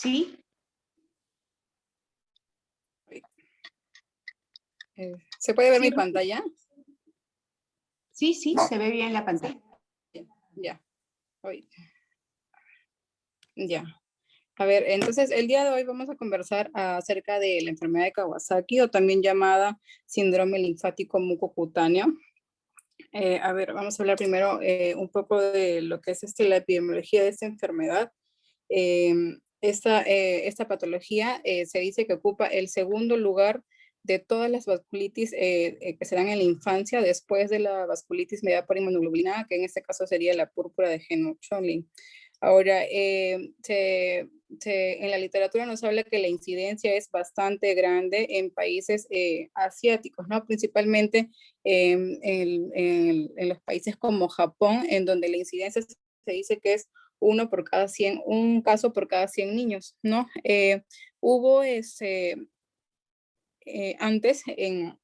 Sí, ¿Se puede ver sí, mi pantalla? sí, se ve bien la pantalla. Ya. Hoy. Ya. A ver, entonces el día de hoy vamos a conversar acerca de la enfermedad de Kawasaki o también llamada síndrome linfático mucocutáneo. A ver, vamos a hablar primero un poco de lo que es la epidemiología de esta enfermedad. Eh, esta patología se dice que ocupa el segundo lugar de todas las vasculitis que se dan en la infancia después de la vasculitis mediada por inmunoglobulina, que en este caso sería la púrpura de Henoch-Schönlein. Ahora, en la literatura nos habla que la incidencia es bastante grande en países asiáticos, ¿no? Principalmente en los países como Japón, en donde la incidencia se dice que es un caso por cada 100 niños, ¿no? Hubo antes en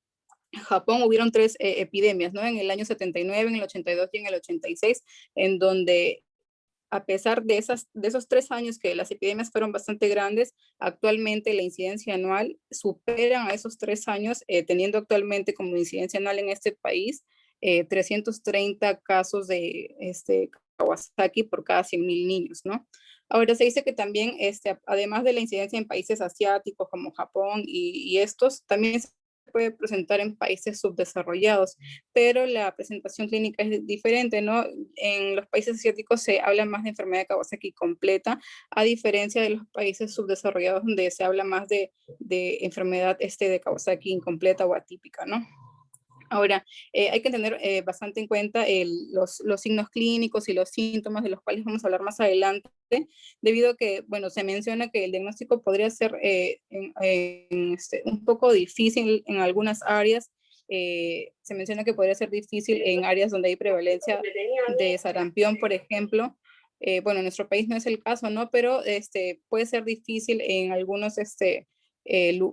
Japón hubieron tres epidemias, ¿no? En el año 79, en el 82 y en el 86, en donde a pesar de esos 3 años que las epidemias fueron bastante grandes, actualmente la incidencia anual superan a esos 3 años, teniendo actualmente como incidencia anual en este país 330 casos de Kawasaki por cada 100.000 niños, ¿no? Ahora se dice que también, además de la incidencia en países asiáticos como Japón y estos, también se puede presentar en países subdesarrollados, pero la presentación clínica es diferente, ¿no? En los países asiáticos se habla más de enfermedad de Kawasaki completa, a diferencia de los países subdesarrollados donde se habla más de enfermedad de Kawasaki incompleta o atípica, ¿no? Ahora, hay que tener bastante en cuenta los signos clínicos y los síntomas de los cuales vamos a hablar más adelante, debido a que, bueno, se menciona que el diagnóstico podría ser un poco difícil en algunas áreas. Se menciona que podría ser difícil en áreas donde hay prevalencia de sarampión, por ejemplo. Bueno, en nuestro país no es el caso, ¿no? Pero puede ser difícil en algunos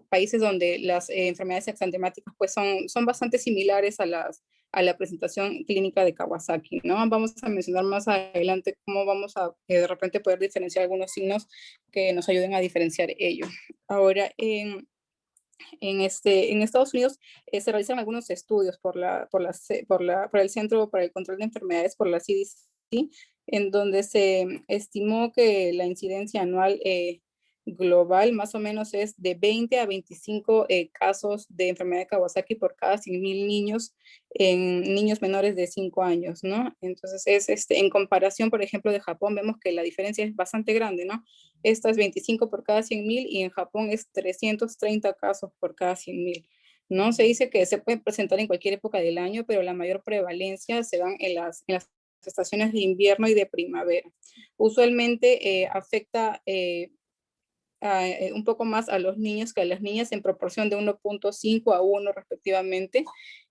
países donde las enfermedades exantemáticas pues son bastante similares a la presentación clínica de Kawasaki, ¿no? Vamos a mencionar más adelante cómo vamos a de repente poder diferenciar algunos signos que nos ayuden a diferenciar ello. Ahora, en Estados Unidos se realizan algunos estudios por el Centro para el Control de Enfermedades, por la CDC, en donde se estimó que la incidencia anual global más o menos es de 20 a 25 casos de enfermedad de Kawasaki por cada 100.000 niños en niños menores de 5 años, ¿no? Entonces, en comparación, por ejemplo, de Japón, vemos que la diferencia es bastante grande, ¿no? Esta es 25 por cada 100.000 y en Japón es 330 casos por cada 100.000. ¿No? Se dice que se puede presentar en cualquier época del año, pero la mayor prevalencia se dan en las estaciones de invierno y de primavera. Usualmente afecta un poco más a los niños que a las niñas en proporción de 1.5 a 1 respectivamente,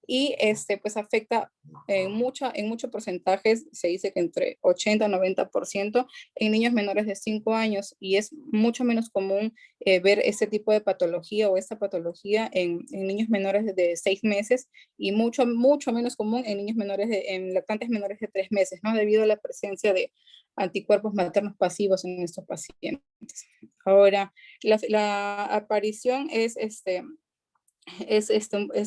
y pues afecta en muchos porcentajes, se dice que entre 80 y 90% en niños menores de 5 años, y es mucho menos común ver este tipo de patología o esta patología en niños menores de 6 meses y mucho menos común en niños en lactantes menores de 3 meses, ¿no? Debido a la presencia de anticuerpos maternos pasivos en estos pacientes. Ahora, la aparición es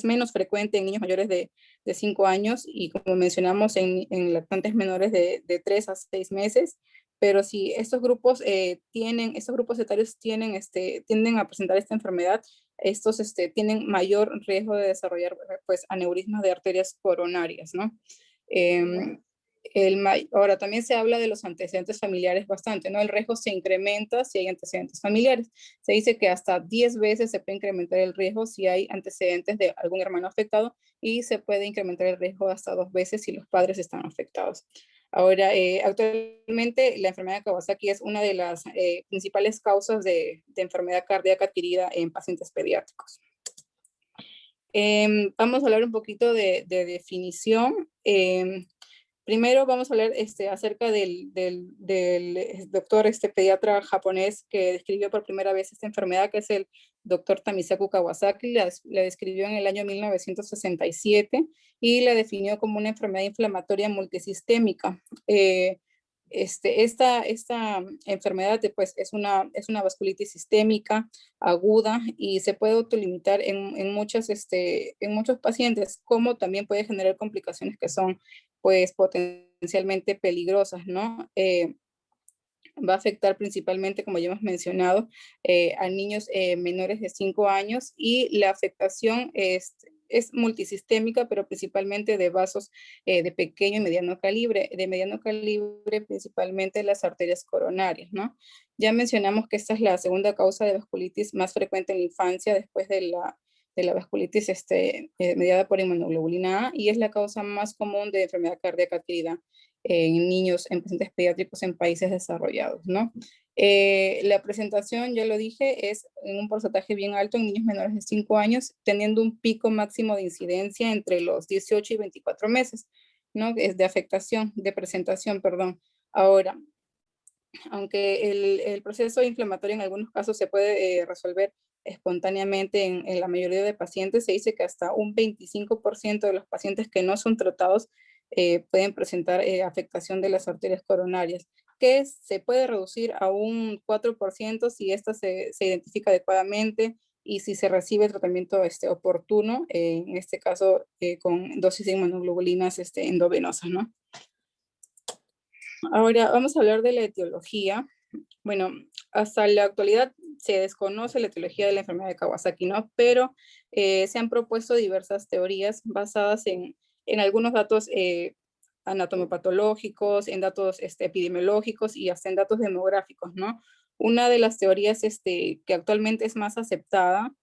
menos frecuente en niños mayores de 5 años y, como mencionamos, en lactantes menores de 3 a 6 meses. Pero si estos grupos estos grupos etarios tienden a presentar esta enfermedad, estos tienen mayor riesgo de desarrollar pues aneurismas de arterias coronarias, ¿no? Ahora, también se habla de los antecedentes familiares bastante, ¿no? El riesgo se incrementa si hay antecedentes familiares. Se dice que hasta 10 veces se puede incrementar el riesgo si hay antecedentes de algún hermano afectado, y se puede incrementar el riesgo hasta 2 veces si los padres están afectados. Ahora, actualmente la enfermedad de Kawasaki es una de las principales causas de enfermedad cardíaca adquirida en pacientes pediátricos. Vamos a hablar un poquito de definición. Primero vamos a hablar acerca del doctor, pediatra japonés que describió por primera vez esta enfermedad, que es el doctor Tamisaku Kawasaki. La describió en el año 1967 y la definió como una enfermedad inflamatoria multisistémica. esta enfermedad pues, es una vasculitis sistémica aguda y se puede autolimitar en muchos pacientes, como también puede generar complicaciones que son pues potencialmente peligrosas, ¿no? Va a afectar principalmente, como ya hemos mencionado, a niños menores de 5 años, y la afectación es multisistémica, pero principalmente de vasos de pequeño y mediano calibre. De mediano calibre, principalmente las arterias coronarias, ¿no? Ya mencionamos que esta es la segunda causa de vasculitis más frecuente en la infancia después de la vasculitis mediada por inmunoglobulina A, y es la causa más común de enfermedad cardíaca adquirida en niños, en pacientes pediátricos en países desarrollados, ¿no? La presentación, ya lo dije, es en un porcentaje bien alto en niños menores de 5 años, teniendo un pico máximo de incidencia entre los 18 y 24 meses, ¿no? Es de afectación, de presentación, perdón. Ahora, aunque el proceso inflamatorio en algunos casos se puede resolver espontáneamente en la mayoría de pacientes, se dice que hasta un 25% de los pacientes que no son tratados pueden presentar afectación de las arterias coronarias, que se puede reducir a un 4% si esta se identifica adecuadamente y si se recibe tratamiento oportuno, en este caso con dosis de inmunoglobulinas endovenosas, ¿no? Ahora vamos a hablar de la etiología. Bueno, hasta la actualidad se desconoce la etiología de la enfermedad de Kawasaki, ¿no? Pero se han propuesto diversas teorías basadas en algunos datos anatomopatológicos, en datos epidemiológicos y hasta en datos demográficos, ¿no? Una de las teorías que actualmente es más aceptada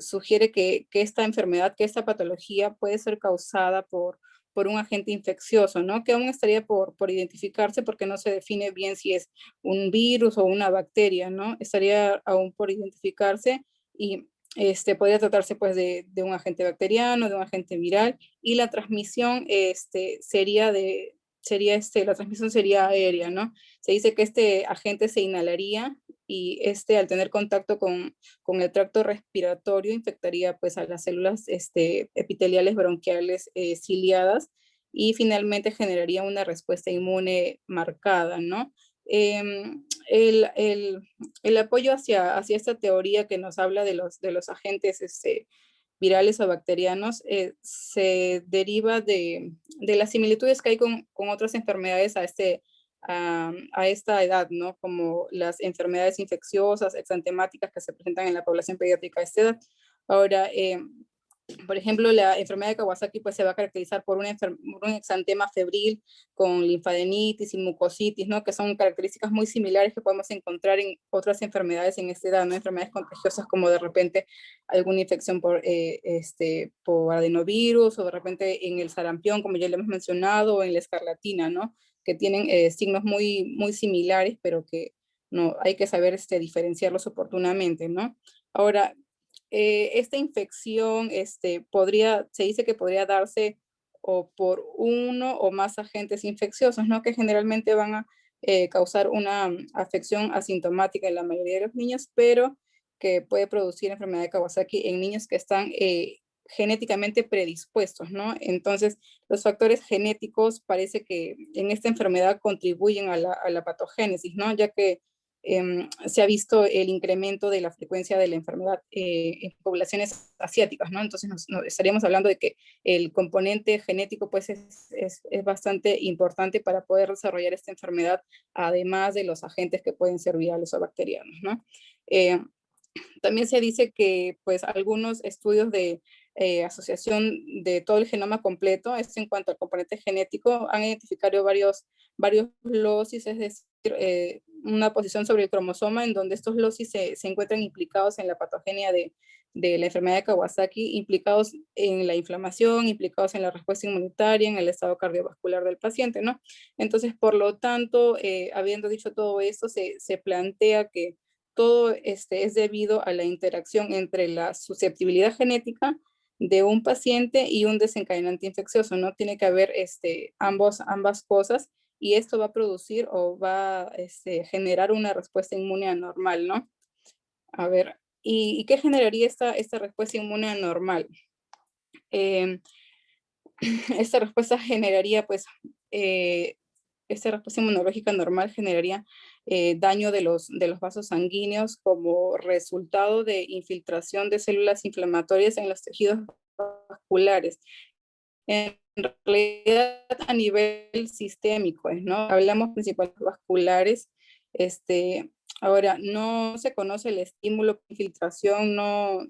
sugiere que esta enfermedad, que esta patología puede ser causada por un agente infeccioso, ¿no? Que aún estaría por identificarse porque no se define bien si es un virus o una bacteria, ¿no? Estaría aún por identificarse y podría tratarse pues de un agente bacteriano, de un agente viral, y la transmisión la transmisión sería aérea, ¿no? Se dice que este agente se inhalaría y al tener contacto con el tracto respiratorio infectaría pues a las células epiteliales bronquiales ciliadas, y finalmente generaría una respuesta inmune marcada, ¿no? El apoyo hacia esta teoría que nos habla de los agentes virales o bacterianos se deriva de las similitudes que hay con otras enfermedades a esta edad, ¿no? Como las enfermedades infecciosas, exantemáticas que se presentan en la población pediátrica a esta edad. Ahora, por ejemplo, la enfermedad de Kawasaki pues, se va a caracterizar por un exantema febril con linfadenitis y mucositis, ¿no? Que son características muy similares que podemos encontrar en otras enfermedades en esta edad, ¿no? Enfermedades contagiosas como de repente alguna infección por adenovirus, o de repente en el sarampión, como ya le hemos mencionado, o en la escarlatina, ¿no? Que tienen signos muy similares, pero que no, hay que saber diferenciarlos oportunamente, ¿no? Ahora, esta infección se dice que podría darse o por uno o más agentes infecciosos, ¿no? Que generalmente van a causar una afección asintomática en la mayoría de los niños, pero que puede producir enfermedad de Kawasaki en niños que están genéticamente predispuestos, ¿no? Entonces, los factores genéticos parece que en esta enfermedad contribuyen a la patogénesis, ¿no? Ya que se ha visto el incremento de la frecuencia de la enfermedad en poblaciones asiáticas, ¿no? Entonces estaríamos hablando de que el componente genético pues es bastante importante para poder desarrollar esta enfermedad, además de los agentes que pueden ser virales o bacterianos, ¿no? También se dice que pues algunos estudios de asociación de todo el genoma completo, en cuanto al componente genético, han identificado varios losis, es decir, una posición sobre el cromosoma en donde estos losis se encuentran implicados en la patogenia de la enfermedad de Kawasaki, implicados en la inflamación, implicados en la respuesta inmunitaria, en el estado cardiovascular del paciente, ¿no? Entonces, por lo tanto, habiendo dicho todo esto, se plantea que todo es debido a la interacción entre la susceptibilidad genética de un paciente y un desencadenante infeccioso, ¿no? Tiene que haber ambas cosas, y esto va a producir o va a generar una respuesta inmune anormal, ¿no? A ver, ¿y qué generaría esta respuesta inmune anormal? Esta respuesta generaría, pues, esta respuesta inmunológica normal generaría daño de los vasos sanguíneos como resultado de infiltración de células inflamatorias en los tejidos vasculares. En realidad, a nivel sistémico, ¿no? Hablamos principalmente vasculares. Ahora, no se conoce el estímulo, infiltración, no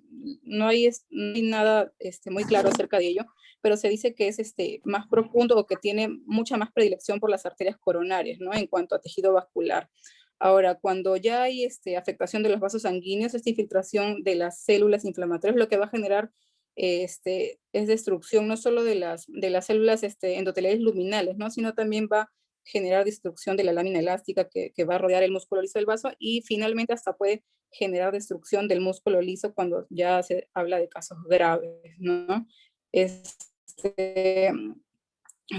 hay nada muy claro acerca de ello, pero se dice que es más profundo o que tiene mucha más predilección por las arterias coronarias, ¿no? En cuanto a tejido vascular. Ahora, cuando ya hay afectación de los vasos sanguíneos, esta infiltración de las células inflamatorias lo que va a generar es destrucción no solo de las células endoteliales luminales, ¿no? Sino también va a generar destrucción de la lámina elástica que va a rodear el músculo liso del vaso y finalmente hasta puede generar destrucción del músculo liso cuando ya se habla de casos graves, ¿no? Este,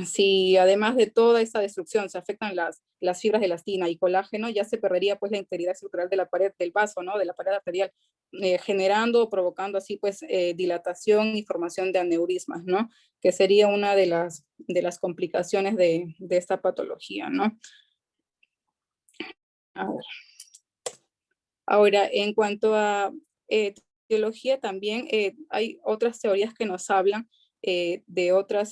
si además de toda esta destrucción se afectan las fibras de elastina y colágeno, ya se perdería pues la integridad estructural de la pared del vaso, ¿no? De la pared arterial, generando o provocando así pues dilatación y formación de aneurismas, ¿no? Que sería una de las complicaciones de esta patología, ¿no? Ahora, en cuanto a etiología también hay otras teorías que nos hablan de otras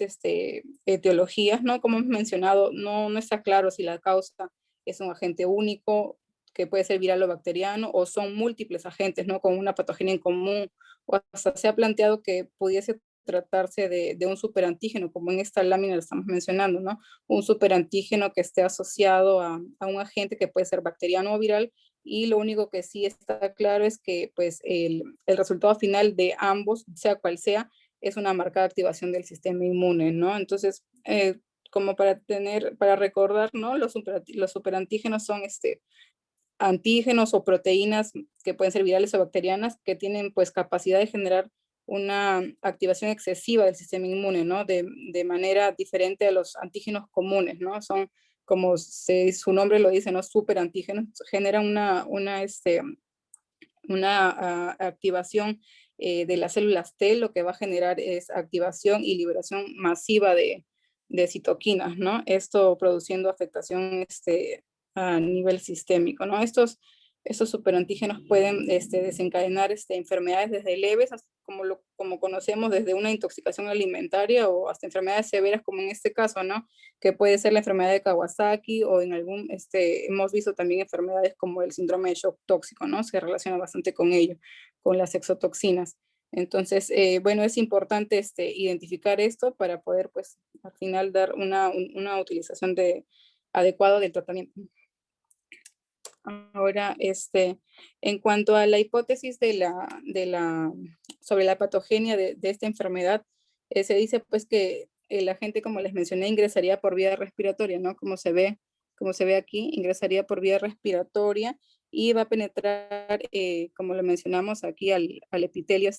etiologías, ¿no? Como hemos mencionado, no está claro si la causa es un agente único, que puede ser viral o bacteriano, o son múltiples agentes, ¿no? Con una patogenia en común, o hasta se ha planteado que pudiese tratarse de un superantígeno, como en esta lámina lo estamos mencionando, ¿no? Un superantígeno que esté asociado a un agente que puede ser bacteriano o viral, y lo único que sí está claro es que pues el resultado final de ambos, sea cual sea, es una marcada activación del sistema inmune, ¿no? Entonces, como para recordar, ¿no? Los superantígenos son antígenos o proteínas que pueden ser virales o bacterianas que tienen pues capacidad de generar una activación excesiva del sistema inmune, ¿no? De manera diferente a los antígenos comunes, ¿no? Son, como su nombre lo dice, ¿no? Superantígenos, generan una activación de las células T, lo que va a generar es activación y liberación masiva de citoquinas, ¿no? Esto produciendo afectación a nivel sistémico, ¿no? Estos superantígenos pueden desencadenar enfermedades desde leves, como conocemos, desde una intoxicación alimentaria o hasta enfermedades severas, como en este caso, ¿no? Que puede ser la enfermedad de Kawasaki o hemos visto también enfermedades como el síndrome de shock tóxico, ¿no? Se relaciona bastante con ello, con las exotoxinas. Entonces, bueno, es importante identificar esto para poder, pues, al final dar una utilización adecuada del tratamiento. Ahora, en cuanto a la hipótesis sobre la patogenia de esta enfermedad, se dice pues que el agente, como les mencioné, ingresaría por vía respiratoria, ¿no? Como se ve aquí, ingresaría por vía respiratoria y va a penetrar, como lo mencionamos aquí, al epitelio,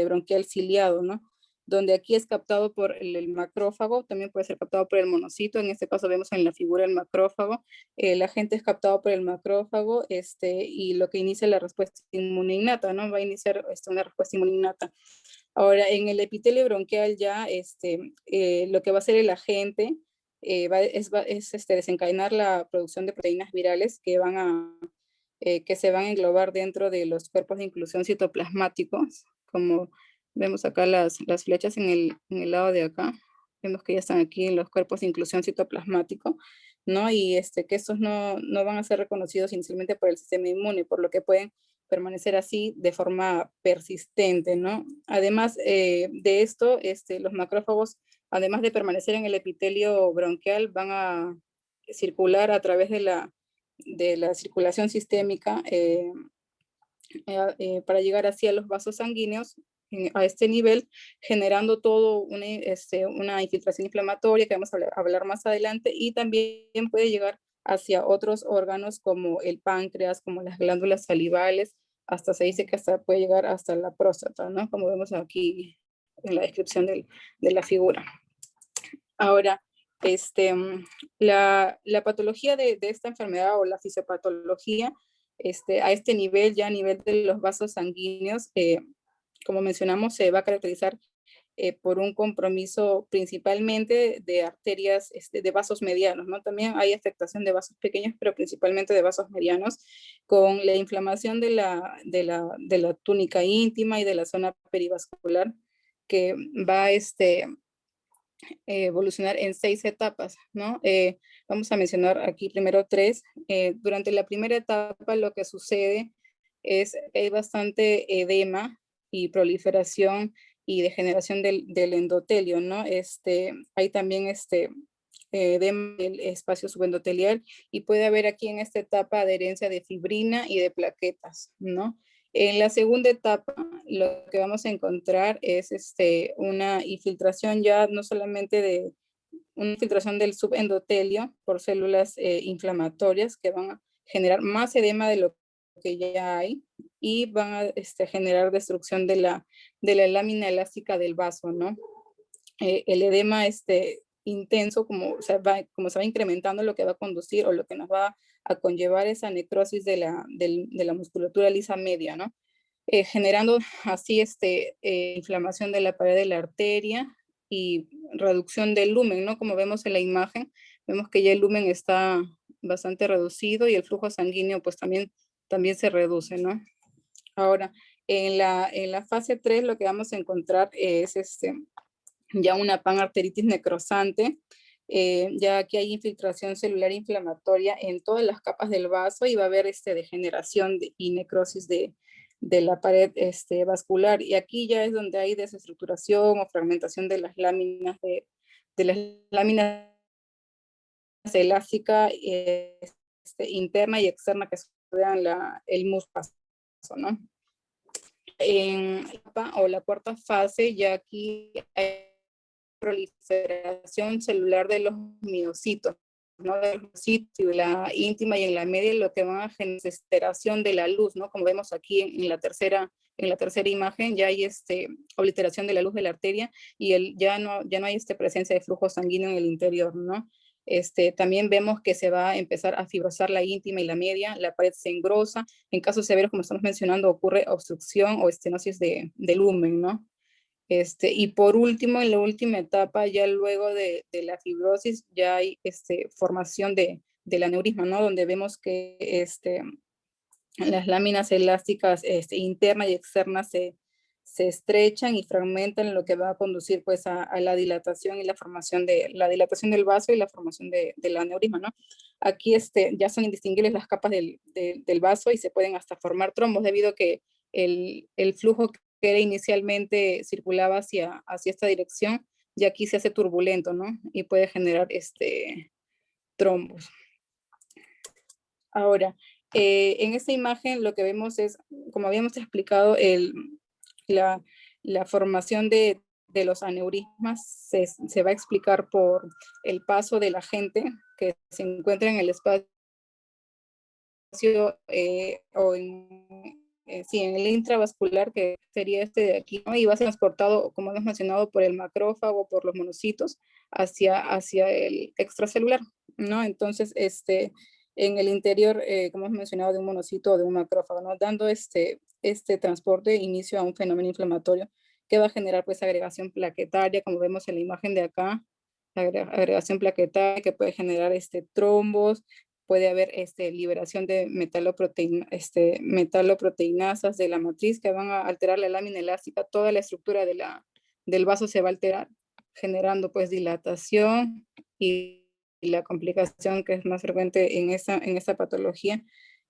bronquial ciliado, ¿no? Donde aquí es captado por el macrófago, también puede ser captado por el monocito, en este caso vemos en la figura el macrófago, el agente es captado por el macrófago, y lo que inicia la respuesta inmune innata, ¿no? Va a iniciar una respuesta inmune innata. Ahora, en el epitelio bronquial ya, lo que va a hacer el agente es desencadenar la producción de proteínas virales que se van a englobar dentro de los cuerpos de inclusión citoplasmáticos, como vemos acá las flechas en el lado de acá, vemos que ya están aquí en los cuerpos de inclusión citoplasmático, ¿no? Y que estos no van a ser reconocidos inicialmente por el sistema inmune, por lo que pueden permanecer así de forma persistente, ¿no? Además de esto, los macrófagos, además de permanecer en el epitelio bronquial, van a circular a través de la circulación sistémica para llegar hacia los vasos sanguíneos a este nivel, generando todo una infiltración inflamatoria que vamos a hablar más adelante, y también puede llegar hacia otros órganos como el páncreas, como las glándulas salivales, hasta se dice que hasta puede llegar hasta la próstata, ¿no? Como vemos aquí en la descripción de la figura. Ahora, la patología de esta enfermedad o la fisiopatología, a este nivel, ya a nivel de los vasos sanguíneos, como mencionamos, se va a caracterizar por un compromiso principalmente de arterias, de vasos medianos, ¿no? También hay afectación de vasos pequeños, pero principalmente de vasos medianos, con la inflamación de la túnica íntima y de la zona perivascular, que va evolucionar en 6 etapas, ¿no? Vamos a mencionar aquí primero 3. Durante la primera etapa lo que sucede es que hay bastante edema y proliferación y degeneración del endotelio, ¿no? Hay también edema del espacio subendotelial y puede haber aquí en esta etapa adherencia de fibrina y de plaquetas, ¿no? En la segunda etapa, lo que vamos a encontrar es una infiltración ya no solamente de una infiltración del subendotelio por células inflamatorias que van a generar más edema de lo que ya hay y van a generar destrucción de la lámina elástica del vaso, ¿no? El edema intenso, como se va incrementando, lo que va a conducir o lo que nos va a conllevar esa necrosis de la musculatura lisa media, ¿no? Generando así inflamación de la pared de la arteria y reducción del lumen, ¿no? Como vemos en la imagen, vemos que ya el lumen está bastante reducido y el flujo sanguíneo pues también se reduce, ¿no? Ahora, en la fase 3 lo que vamos a encontrar es ya una panarteritis necrosante. Ya aquí hay infiltración celular inflamatoria en todas las capas del vaso y va a haber degeneración y necrosis de la pared vascular. Y aquí ya es donde hay desestructuración o fragmentación de las láminas elástica interna y externa que rodean el músculo, ¿no? En la cuarta fase, ya aquí hay proliferación celular de los miocitos, ¿no? De los miocitos, de la íntima y en la media, lo que van a generar desesteración de la luz, ¿no? Como vemos aquí en la tercera imagen, ya hay obliteración de la luz de la arteria y ya no hay presencia de flujo sanguíneo en el interior, ¿no? También vemos que se va a empezar a fibrosar la íntima y la media, la pared se engrosa, en casos severos, como estamos mencionando, ocurre obstrucción o estenosis de lumen, ¿no? Y por último, en la última etapa, ya luego de la fibrosis, ya hay formación del aneurisma, ¿no? Donde vemos que las láminas elásticas internas y externas se estrechan y fragmentan, lo que va a conducir pues a la dilatación y la formación la dilatación del vaso y la formación del aneurisma, ¿no? Aquí ya son indistinguibles las capas del vaso y se pueden hasta formar trombos debido a que el flujo que era inicialmente circulaba hacia esta dirección, y aquí se hace turbulento, ¿no? Y puede generar trombos. Ahora, en esta imagen lo que vemos es, como habíamos explicado, la formación de los aneurismas se va a explicar por el paso del agente que se encuentra en el espacio o en el intravascular, que sería este de aquí, ¿no? Y va a ser transportado, como hemos mencionado, por el macrófago, por los monocitos, hacia el extracelular, ¿no? Entonces, en el interior, como hemos mencionado, de un monocito o de un macrófago, ¿no? Dando este transporte inicio a un fenómeno inflamatorio que va a generar pues agregación plaquetaria, como vemos en la imagen de acá, agregación plaquetaria que puede generar trombos, puede haber liberación de metaloproteinasas de la matriz que van a alterar la lámina elástica, toda la estructura del vaso se va a alterar, generando pues dilatación y la complicación que es más frecuente en esta patología,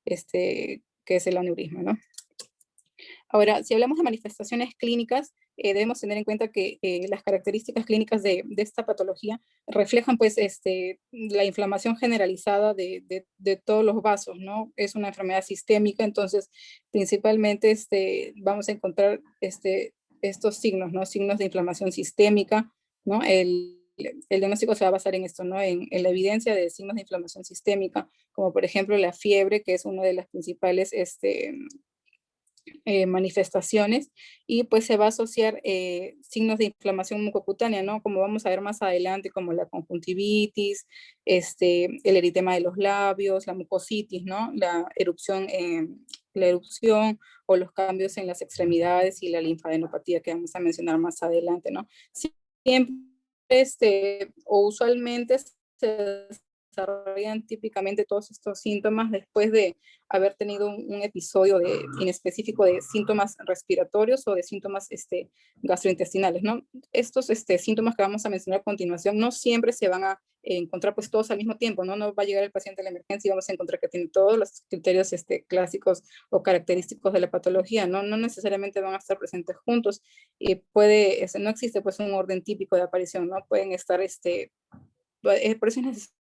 que es el aneurisma, ¿no? Ahora, si hablamos de manifestaciones clínicas, debemos tener en cuenta que las características clínicas de esta patología reflejan pues la inflamación generalizada de todos los vasos, ¿no? Es una enfermedad sistémica, entonces principalmente vamos a encontrar estos signos, ¿no? Signos de inflamación sistémica, ¿no? El diagnóstico se va a basar en esto, ¿no? En la evidencia de signos de inflamación sistémica, como por ejemplo la fiebre, que es una de las principales manifestaciones, y pues se va a asociar signos de inflamación mucocutánea, ¿no? Como vamos a ver más adelante, como la conjuntivitis, el eritema de los labios, la mucositis, ¿no? La erupción la erupción o los cambios en las extremidades y la linfadenopatía que vamos a mencionar más adelante, ¿no? Siempre o usualmente se desarrollan típicamente todos estos síntomas después de haber tenido un episodio inespecífico de síntomas respiratorios o de síntomas gastrointestinales, ¿no? Estos síntomas que vamos a mencionar a continuación no siempre se van a encontrar pues todos al mismo tiempo, ¿no? No va a llegar el paciente a la emergencia y vamos a encontrar que tiene todos los criterios clásicos o característicos de la patología, ¿no? No necesariamente van a estar presentes juntos y no existe pues un orden típico de aparición, ¿no? Pueden estar, por eso es necesario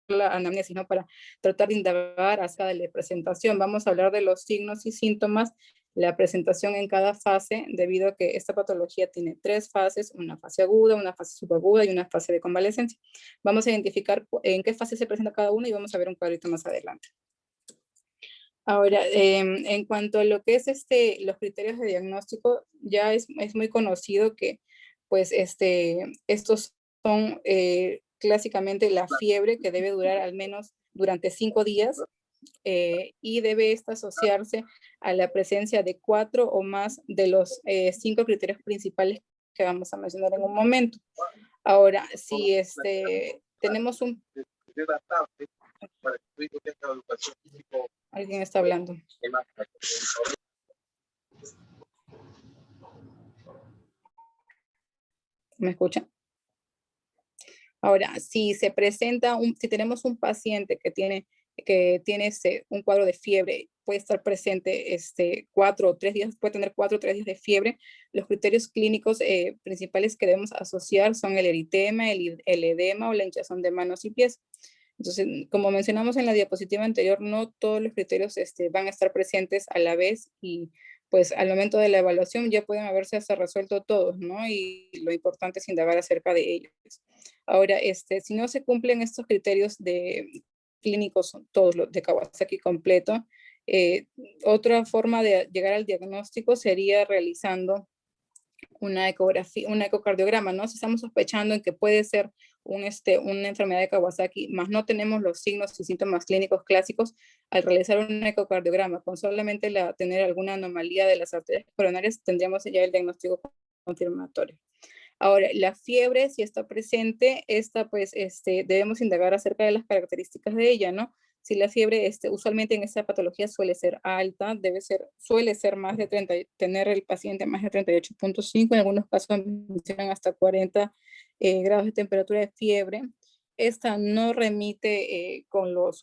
la anamnesis, ¿no? Para tratar de indagar acerca de la presentación. Vamos a hablar de los signos y síntomas, la presentación en cada fase, debido a que esta patología tiene 3 fases, una fase aguda, una fase subaguda y una fase de convalecencia. Vamos a identificar en qué fase se presenta cada uno y vamos a ver un cuadrito más adelante. Ahora, en cuanto a lo que es los criterios de diagnóstico, ya es muy conocido que pues estos son clásicamente la fiebre, que debe durar al menos durante 5 días y debe asociarse a la presencia de 4 o más de los 5 criterios principales que vamos a mencionar en un momento. Ahora, si tenemos un... Alguien está hablando. ¿Me escuchan? Ahora, si tenemos un paciente que tiene un cuadro de fiebre, puede estar presente 4 o 3 días, puede tener 4 o 3 días de fiebre. Los criterios clínicos principales que debemos asociar son el eritema, el edema o la hinchazón de manos y pies. Entonces, como mencionamos en la diapositiva anterior, no todos los criterios van a estar presentes a la vez y pues al momento de la evaluación ya pueden haberse hasta resuelto todos, ¿no? Y lo importante es indagar acerca de ellos. Ahora, si no se cumplen estos criterios clínicos, todos los de Kawasaki completo, otra forma de llegar al diagnóstico sería realizando una ecografía, un ecocardiograma, ¿no? Si estamos sospechando en que puede ser una enfermedad de Kawasaki, más no tenemos los signos y síntomas clínicos clásicos, al realizar un ecocardiograma, con solamente tener alguna anomalía de las arterias coronarias, tendríamos ya el diagnóstico confirmatorio. Ahora, la fiebre, si está presente, debemos indagar acerca de las características de ella, ¿no? Si la fiebre, usualmente en esta patología suele ser alta, suele ser más de 30, tener el paciente más de 38.5, en algunos casos mencionan hasta 40 grados de temperatura de fiebre. Esta no remite con los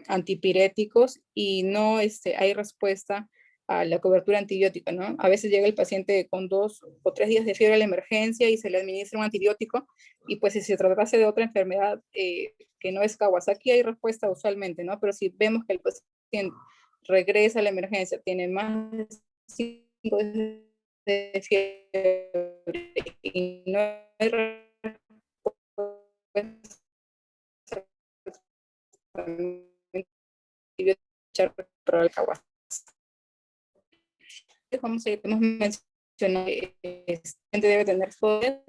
antipiréticos y no hay respuesta a la cobertura antibiótica, ¿no? A veces llega el paciente con 2 o 3 días de fiebre a la emergencia y se le administra un antibiótico y pues si se tratase de otra enfermedad que no es Kawasaki hay respuesta usualmente, ¿no? Pero si vemos que el paciente regresa a la emergencia, tiene más de 5 días de fiebre y no hay respuesta para el Kawasaki. Como hemos mencionado, debe tener fobias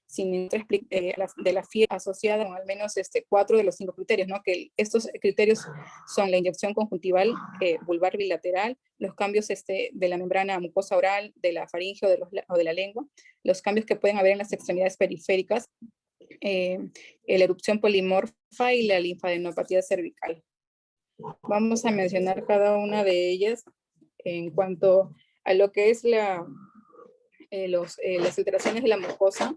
sin de la fiebre asociada con al menos 4 de los 5 criterios, ¿no? Que estos criterios son la inyección conjuntival vulvar bilateral, los cambios de la membrana mucosa oral, de la faringe o de la lengua, los cambios que pueden haber en las extremidades periféricas, la erupción polimorfa y la linfadenopatía cervical. Vamos a mencionar cada una de ellas en cuanto a lo que es las alteraciones de la mucosa.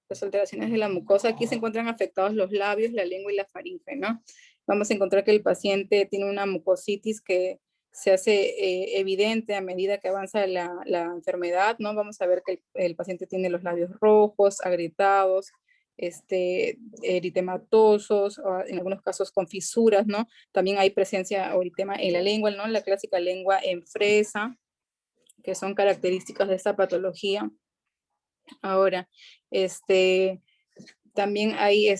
Las alteraciones de la mucosa, aquí se encuentran afectados los labios, la lengua y la faringe, ¿no? Vamos a encontrar que el paciente tiene una mucositis que se hace evidente a medida que avanza la enfermedad, ¿no? Vamos a ver que el paciente tiene los labios rojos, agrietados, eritematosos, en algunos casos con fisuras, ¿no? También hay presencia o eritema en la lengua, ¿no? La clásica lengua en fresa, que son características de esta patología. Ahora, también hay,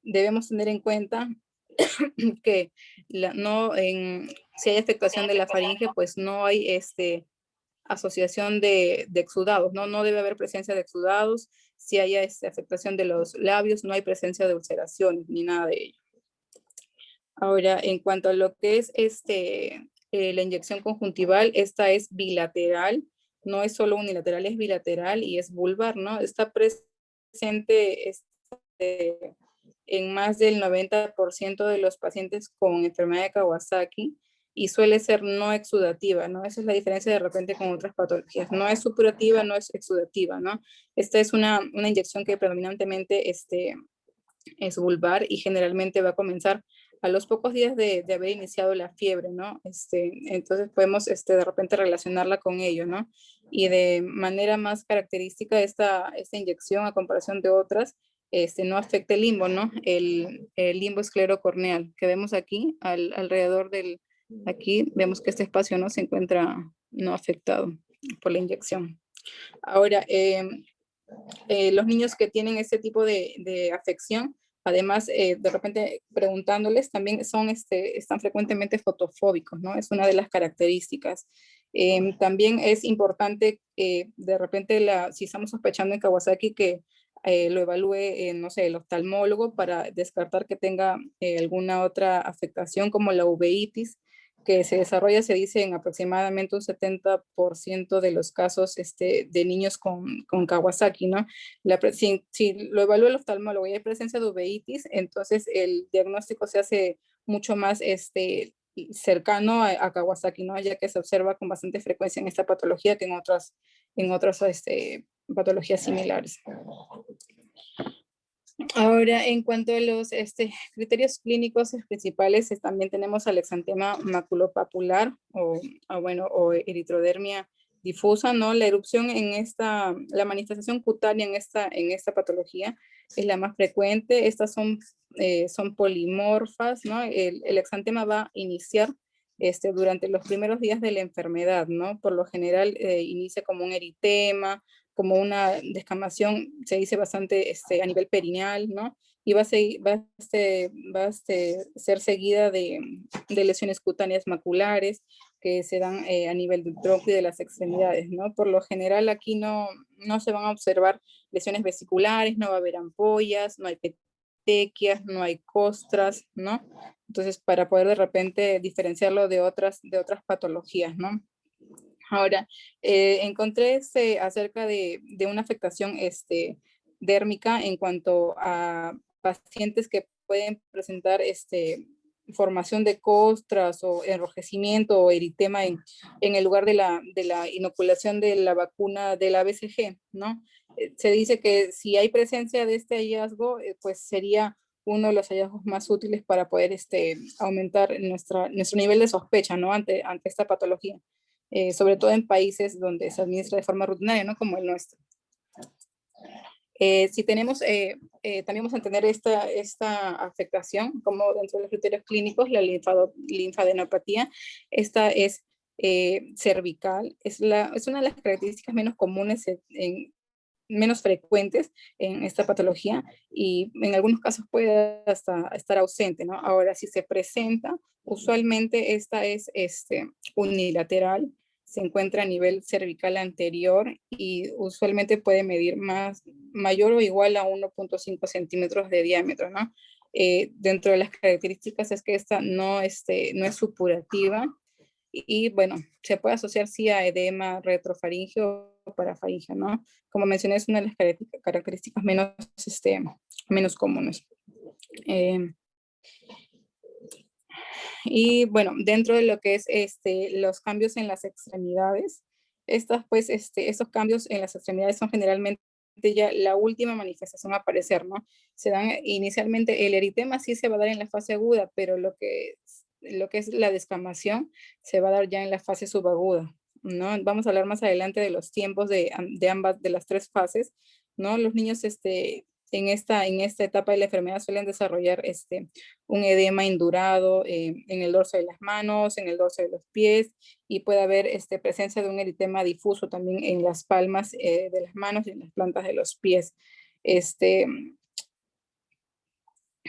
debemos tener en cuenta que si hay afectación de la faringe, pues no hay asociación de exudados, ¿no? No debe haber presencia de exudados. Si hay afectación de los labios, no hay presencia de ulceraciones ni nada de ello. Ahora, en cuanto a lo que es la inyección conjuntival, esta es bilateral, no es solo unilateral, es bilateral y es vulvar, ¿no? Está presente en más del 90% de los pacientes con enfermedad de Kawasaki y suele ser no exudativa, ¿no? Esa es la diferencia de repente con otras patologías. No es supurativa, no es exudativa, ¿no? Esta es una inyección que predominantemente es vulvar y generalmente va a comenzar a los pocos días de haber iniciado la fiebre, ¿no? Entonces podemos de repente relacionarla con ello, ¿no? Y de manera más característica esta inyección a comparación de otras, no afecta el limbo, ¿no? El limbo esclerocorneal que vemos aquí alrededor aquí vemos que este espacio no se encuentra no afectado por la inyección. Ahora, los niños que tienen este tipo de afección, además, de repente preguntándoles, también están frecuentemente fotofóbicos, ¿no? Es una de las características. También es importante, de repente, si estamos sospechando en Kawasaki, que lo evalúe, no sé, el oftalmólogo para descartar que tenga alguna otra afectación como la uveitis, que se desarrolla, se dice, en aproximadamente un 70% de los casos de niños con Kawasaki, ¿no? Si lo evalúa el oftalmólogo y hay presencia de uveitis, entonces el diagnóstico se hace mucho más cercano a Kawasaki, ¿no? Ya que se observa con bastante frecuencia en esta patología que en otras patologías similares. Ahora, en cuanto a los criterios clínicos principales, también tenemos al exantema maculopapular o eritrodermia difusa, ¿no? La erupción la manifestación cutánea en esta patología es la más frecuente. Estas son polimorfas, ¿no? El exantema va a iniciar durante los primeros días de la enfermedad, ¿no? Por lo general inicia como un eritema, como una descamación, se dice bastante a nivel perineal, ¿no? Y va a ser seguida de lesiones cutáneas maculares que se dan a nivel del tronco y de las extremidades, ¿no? Por lo general aquí no se van a observar lesiones vesiculares, no va a haber ampollas, no hay petequias, no hay costras, ¿no? Entonces, para poder de repente diferenciarlo de otras patologías, ¿no? Ahora, encontré acerca de una afectación dérmica en cuanto a pacientes que pueden presentar formación de costras o enrojecimiento o eritema en el lugar de la inoculación de la vacuna de la BCG, ¿no? Se dice que si hay presencia de este hallazgo, pues sería uno de los hallazgos más útiles para poder aumentar nuestro nivel de sospecha, ¿no? Ante esta patología. Sobre todo en países donde se administra de forma rutinaria, ¿no? Como el nuestro. Si tenemos, también vamos a tener esta afectación, como dentro de los criterios clínicos, la linfadenopatía. Esta es cervical, es una de las características menos comunes, menos frecuentes en esta patología y en algunos casos puede hasta estar ausente, ¿no? Ahora, si se presenta, usualmente esta es unilateral, se encuentra a nivel cervical anterior y usualmente puede medir mayor o igual a 1.5 centímetros de diámetro, ¿no? Dentro de las características es que esta no es supurativa y bueno, se puede asociar sí a edema retrofaringeo o parafaringeo, ¿no? Como mencioné, es una de las características menos comunes. Y bueno, dentro de lo que es los cambios en las extremidades, estos cambios en las extremidades son generalmente ya la última manifestación a aparecer, ¿no? Se dan inicialmente, el eritema sí se va a dar en la fase aguda, pero lo que es la descamación se va a dar ya en la fase subaguda, ¿no? Vamos a hablar más adelante de los tiempos de ambas, de las tres fases, ¿no? Los niños en esta etapa de la enfermedad suelen desarrollar un edema indurado en el dorso de las manos, en el dorso de los pies, y puede haber presencia de un eritema difuso también en las palmas de las manos y en las plantas de los pies.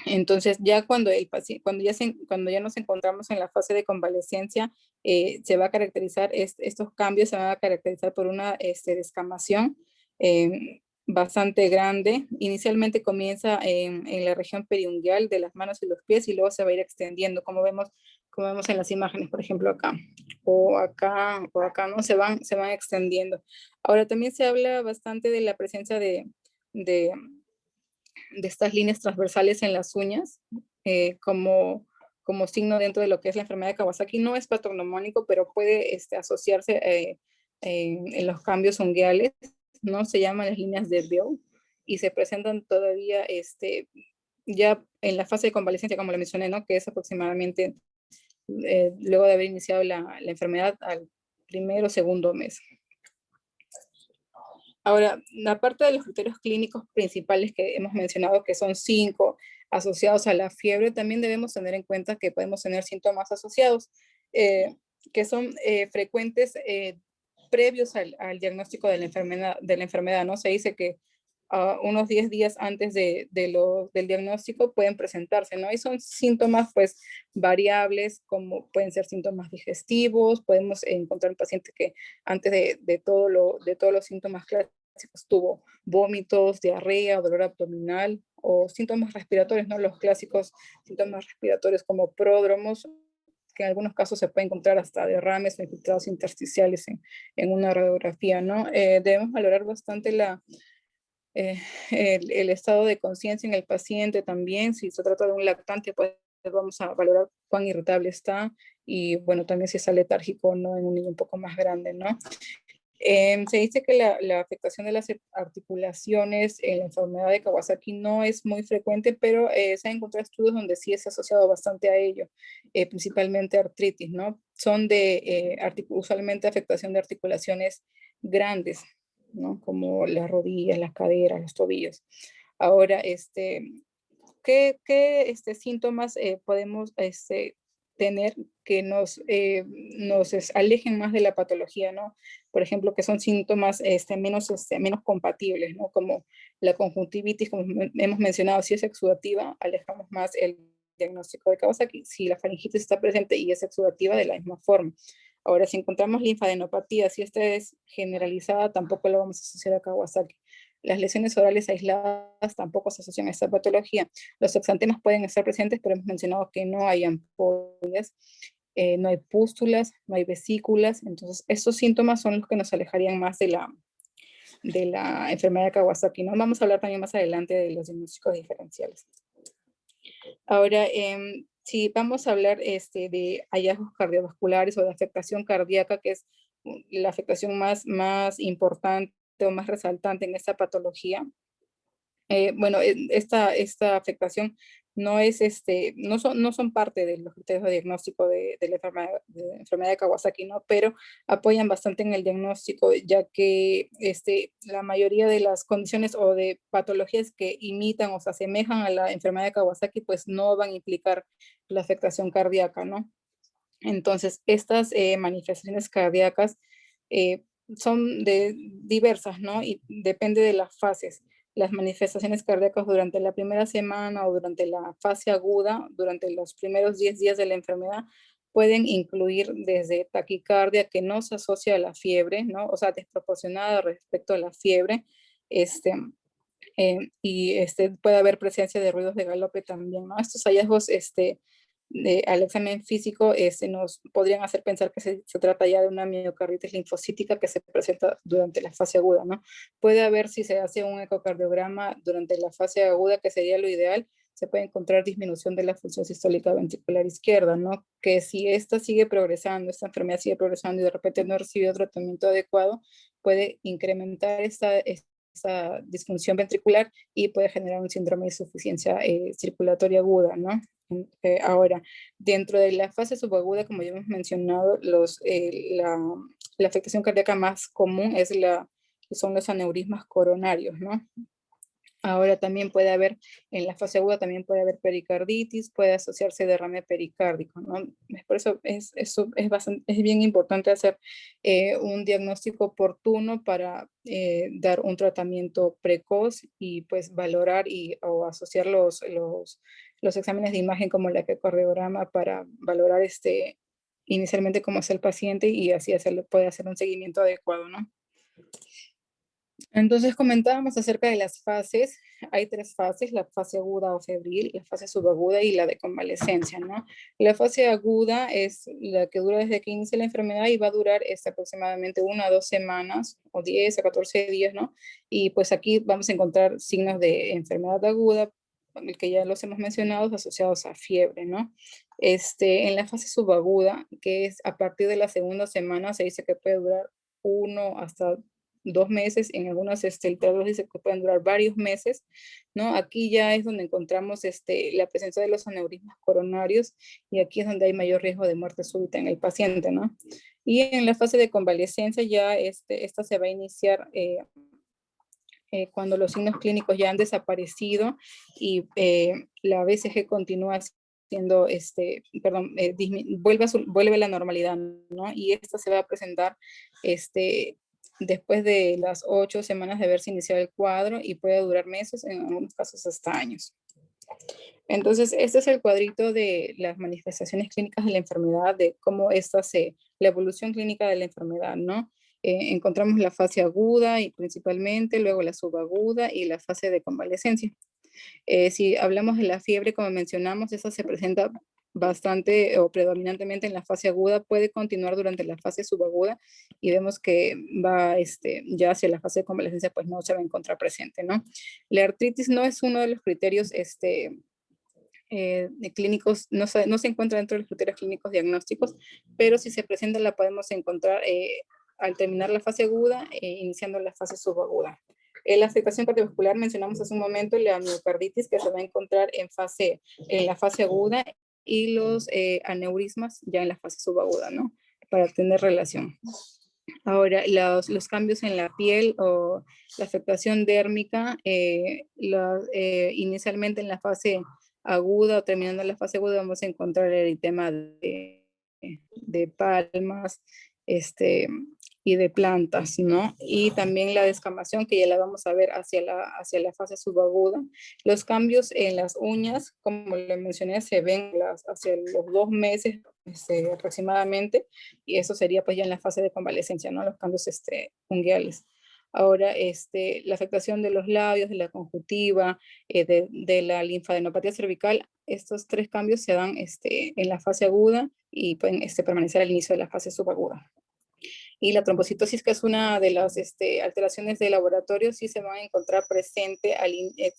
Entonces, ya cuando ya nos encontramos en la fase de convalescencia, se va a caracterizar, estos cambios se van a caracterizar por una descamación bastante grande. Inicialmente comienza en la región periungual de las manos y los pies y luego se va a ir extendiendo, como vemos en las imágenes, por ejemplo, acá o acá, ¿no? Se van extendiendo. Ahora también se habla bastante de la presencia de, de estas líneas transversales en las uñas, como signo dentro de lo que es la enfermedad de Kawasaki. No es patognomónico, pero puede asociarse en los cambios ungueales, ¿no? Se llaman las líneas de Biot y se presentan todavía ya en la fase de convalecencia, como le mencioné, ¿no? Que es aproximadamente luego de haber iniciado la enfermedad al primero o segundo mes. Ahora, aparte de los criterios clínicos principales que hemos mencionado, que son 5 asociados a la fiebre, también debemos tener en cuenta que podemos tener síntomas asociados que son frecuentes previos al diagnóstico de la enfermedad, ¿no? Se dice que unos 10 días antes del diagnóstico pueden presentarse, ¿no? Y son síntomas, pues, variables, como pueden ser síntomas digestivos. Podemos encontrar un paciente que antes de todos los síntomas clásicos tuvo vómitos, diarrea, dolor abdominal o síntomas respiratorios, ¿no? Los clásicos síntomas respiratorios como pródromos, que en algunos casos se puede encontrar hasta derrames o infiltrados intersticiales en una radiografía, ¿no? Debemos valorar bastante el estado de conciencia en el paciente también. Si se trata de un lactante, pues vamos a valorar cuán irritable está y, bueno, también si está letárgico o no en un niño un poco más grande, ¿no? Se dice que la afectación de las articulaciones en la enfermedad de Kawasaki no es muy frecuente, pero se han encontrado estudios donde sí es asociado bastante a ello, principalmente artritis, ¿no? Son usualmente afectación de articulaciones grandes, ¿no? Como las rodillas, las caderas, los tobillos. Ahora, ¿qué síntomas podemos tener que nos alejen más de la patología, ¿no? Por ejemplo, que son síntomas menos compatibles, ¿no? Como la conjuntivitis, como hemos mencionado, si es exudativa, alejamos más el diagnóstico de Kawasaki. Si la faringitis está presente y es exudativa, de la misma forma. Ahora, si encontramos linfadenopatía, si esta es generalizada, tampoco la vamos a asociar a Kawasaki. Las lesiones orales aisladas tampoco se asocian a esta patología. Los exantemas pueden estar presentes, pero hemos mencionado que no hay ampollas, no hay pústulas, no hay vesículas. Entonces, estos síntomas son los que nos alejarían más de la enfermedad de Kawasaki, ¿no? Vamos a hablar también más adelante de los diagnósticos diferenciales. Ahora, si vamos a hablar de hallazgos cardiovasculares o de afectación cardíaca, que es la afectación más importante o más resaltante en esta patología. Bueno, esta afectación no son parte de los criterios de diagnóstico de la enfermedad de Kawasaki, ¿no? Pero apoyan bastante en el diagnóstico, ya que la mayoría de las condiciones o de patologías que imitan o se asemejan a la enfermedad de Kawasaki, pues no van a implicar la afectación cardíaca, ¿no? Entonces, estas manifestaciones cardíacas son diversas, ¿no? Y depende de las fases. Las manifestaciones cardíacas durante la primera semana o durante la fase aguda, durante los primeros 10 días de la enfermedad, pueden incluir desde taquicardia que no se asocia a la fiebre, ¿no? O sea, desproporcionada respecto a la fiebre, puede haber presencia de ruidos de galope también, ¿no? Estos hallazgos al examen físico nos podrían hacer pensar que se trata ya de una miocarditis linfocítica que se presenta durante la fase aguda, ¿no? Puede haber, si se hace un ecocardiograma durante la fase aguda, que sería lo ideal, se puede encontrar disminución de la función sistólica ventricular izquierda, ¿no? Que si esta sigue progresando, esta enfermedad sigue progresando y de repente no recibe tratamiento adecuado, puede incrementar esta disfunción ventricular y puede generar un síndrome de insuficiencia circulatoria aguda, ¿no? Ahora, dentro de la fase subaguda, como ya hemos mencionado, la afectación cardíaca más común son los aneurismas coronarios, ¿no? Ahora también puede haber, en la fase aguda también puede haber pericarditis, puede asociarse derrame pericárdico, ¿no? Por eso es bien importante hacer un diagnóstico oportuno para dar un tratamiento precoz y pues valorar o asociar los exámenes de imagen como el ecocardiograma para valorar inicialmente cómo es el paciente y así puede hacer un seguimiento adecuado, ¿no? Entonces comentábamos acerca de las fases. Hay 3 fases: la fase aguda o febril, la fase subaguda y la de convalescencia, ¿no? La fase aguda es la que dura desde que inicia la enfermedad y va a durar aproximadamente 1 a 2 semanas o 10 a 14 días, ¿no? Y pues aquí vamos a encontrar signos de enfermedad aguda, el que ya los hemos mencionado, asociados a fiebre, ¿no? En la fase subaguda, que es a partir de la segunda semana, se dice que puede durar 1 hasta 2 meses, en algunas literaturas dice que pueden durar varios meses, ¿no? Aquí ya es donde encontramos la presencia de los aneurismas coronarios y aquí es donde hay mayor riesgo de muerte súbita en el paciente, ¿no? Y en la fase de convalescencia ya esta se va a iniciar cuando los signos clínicos ya han desaparecido y la BCG continúa siendo, vuelve a la normalidad, ¿no? Y esta se va a presentar después de las 8 semanas de haberse iniciado el cuadro y puede durar meses, en algunos casos hasta años. Entonces, este es el cuadrito de las manifestaciones clínicas de la enfermedad, de cómo la evolución clínica de la enfermedad, ¿no? Encontramos la fase aguda y principalmente, luego la subaguda y la fase de convalescencia. Si hablamos de la fiebre, como mencionamos, esa se presenta bastante o predominantemente en la fase aguda, puede continuar durante la fase subaguda y vemos que va ya hacia la fase de convalescencia, pues no se va a encontrar presente, ¿no? La artritis no es uno de los criterios de clínicos, no se encuentra dentro de los criterios clínicos diagnósticos, pero si se presenta la podemos encontrar al terminar la fase aguda e iniciando la fase subaguda. La afectación cardiovascular, mencionamos hace un momento la miocarditis, que se va a encontrar en la fase aguda, y los aneurismas ya en la fase subaguda, ¿no? Para tener relación. Ahora, los cambios en la piel o la afectación dérmica, inicialmente en la fase aguda o terminando la fase aguda vamos a encontrar el eritema de palmas y de plantas, ¿no? Y también la descamación, que ya la vamos a ver hacia la fase subaguda. Los cambios en las uñas, como le mencioné, se ven hacia los 2 meses aproximadamente, y eso sería pues ya en la fase de convalescencia, ¿no? Los cambios unguiales. Ahora, la afectación de los labios, de la conjuntiva, de la linfadenopatía cervical, estos 3 cambios se dan en la fase aguda y pueden permanecer al inicio de la fase subaguda. Y la trombocitosis, que es una de las alteraciones de laboratorio, sí se van a encontrar presente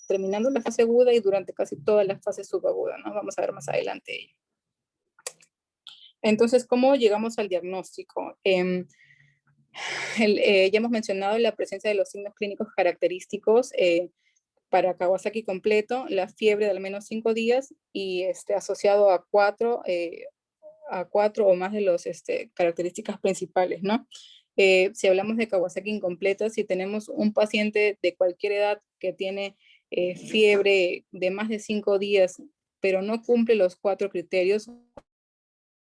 terminando la fase aguda y durante casi toda la fase subaguda, ¿no? Vamos a ver más adelante ello. Entonces, ¿cómo llegamos al diagnóstico? Ya hemos mencionado la presencia de los signos clínicos característicos para Kawasaki completo, la fiebre de al menos 5 días y asociado a 4 o más de las características principales, ¿no? Si hablamos de Kawasaki incompleta, si tenemos un paciente de cualquier edad que tiene fiebre de más de 5 días, pero no cumple los 4 criterios,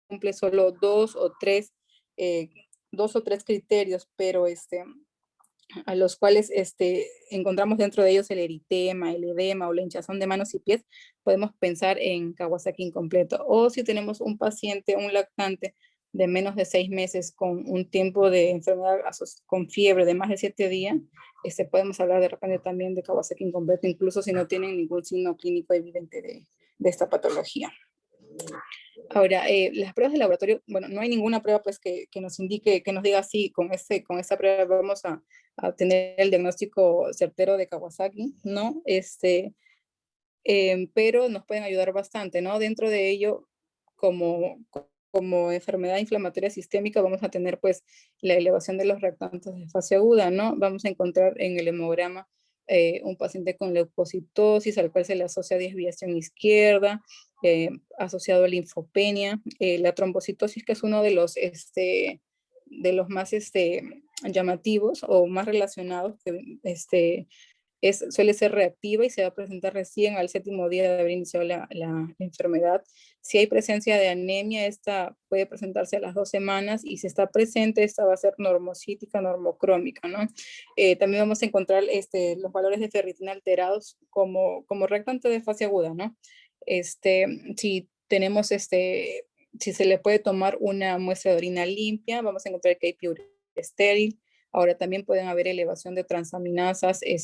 cumple solo 2 o 3 criterios, pero a los cuales encontramos dentro de ellos el eritema, el edema o la hinchazón de manos y pies, podemos pensar en Kawasaki incompleto. O si tenemos un paciente, un lactante de menos de 6 meses con un tiempo de enfermedad con fiebre de más de 7 días, podemos hablar de repente también de Kawasaki incompleto, incluso si no tienen ningún signo clínico evidente de esta patología. Ahora, las pruebas de laboratorio, bueno, no hay ninguna prueba pues que nos indique, que nos diga sí, con esta prueba vamos a tener el diagnóstico certero de Kawasaki, ¿no? Pero nos pueden ayudar bastante, ¿no? Dentro de ello, como enfermedad inflamatoria sistémica, vamos a tener pues la elevación de los reactantes de fase aguda, ¿no? Vamos a encontrar en el hemograma un paciente con leucocitosis, al cual se le asocia desviación izquierda, asociado a linfopenia, la trombocitosis, que es uno de los más llamativos o más relacionados, que suele ser reactiva y se va a presentar recién al 7º día de haber iniciado la enfermedad. Si hay presencia de anemia, esta puede presentarse a las 2 semanas, y si está presente, esta va a ser normocítica, normocrómica, ¿no? También vamos a encontrar los valores de ferritina alterados como reactante de fase aguda, ¿no? Si tenemos si se le puede tomar una muestra de orina limpia, vamos a encontrar que hay piuria estéril, Ahora también pueden haber elevación de transaminasas en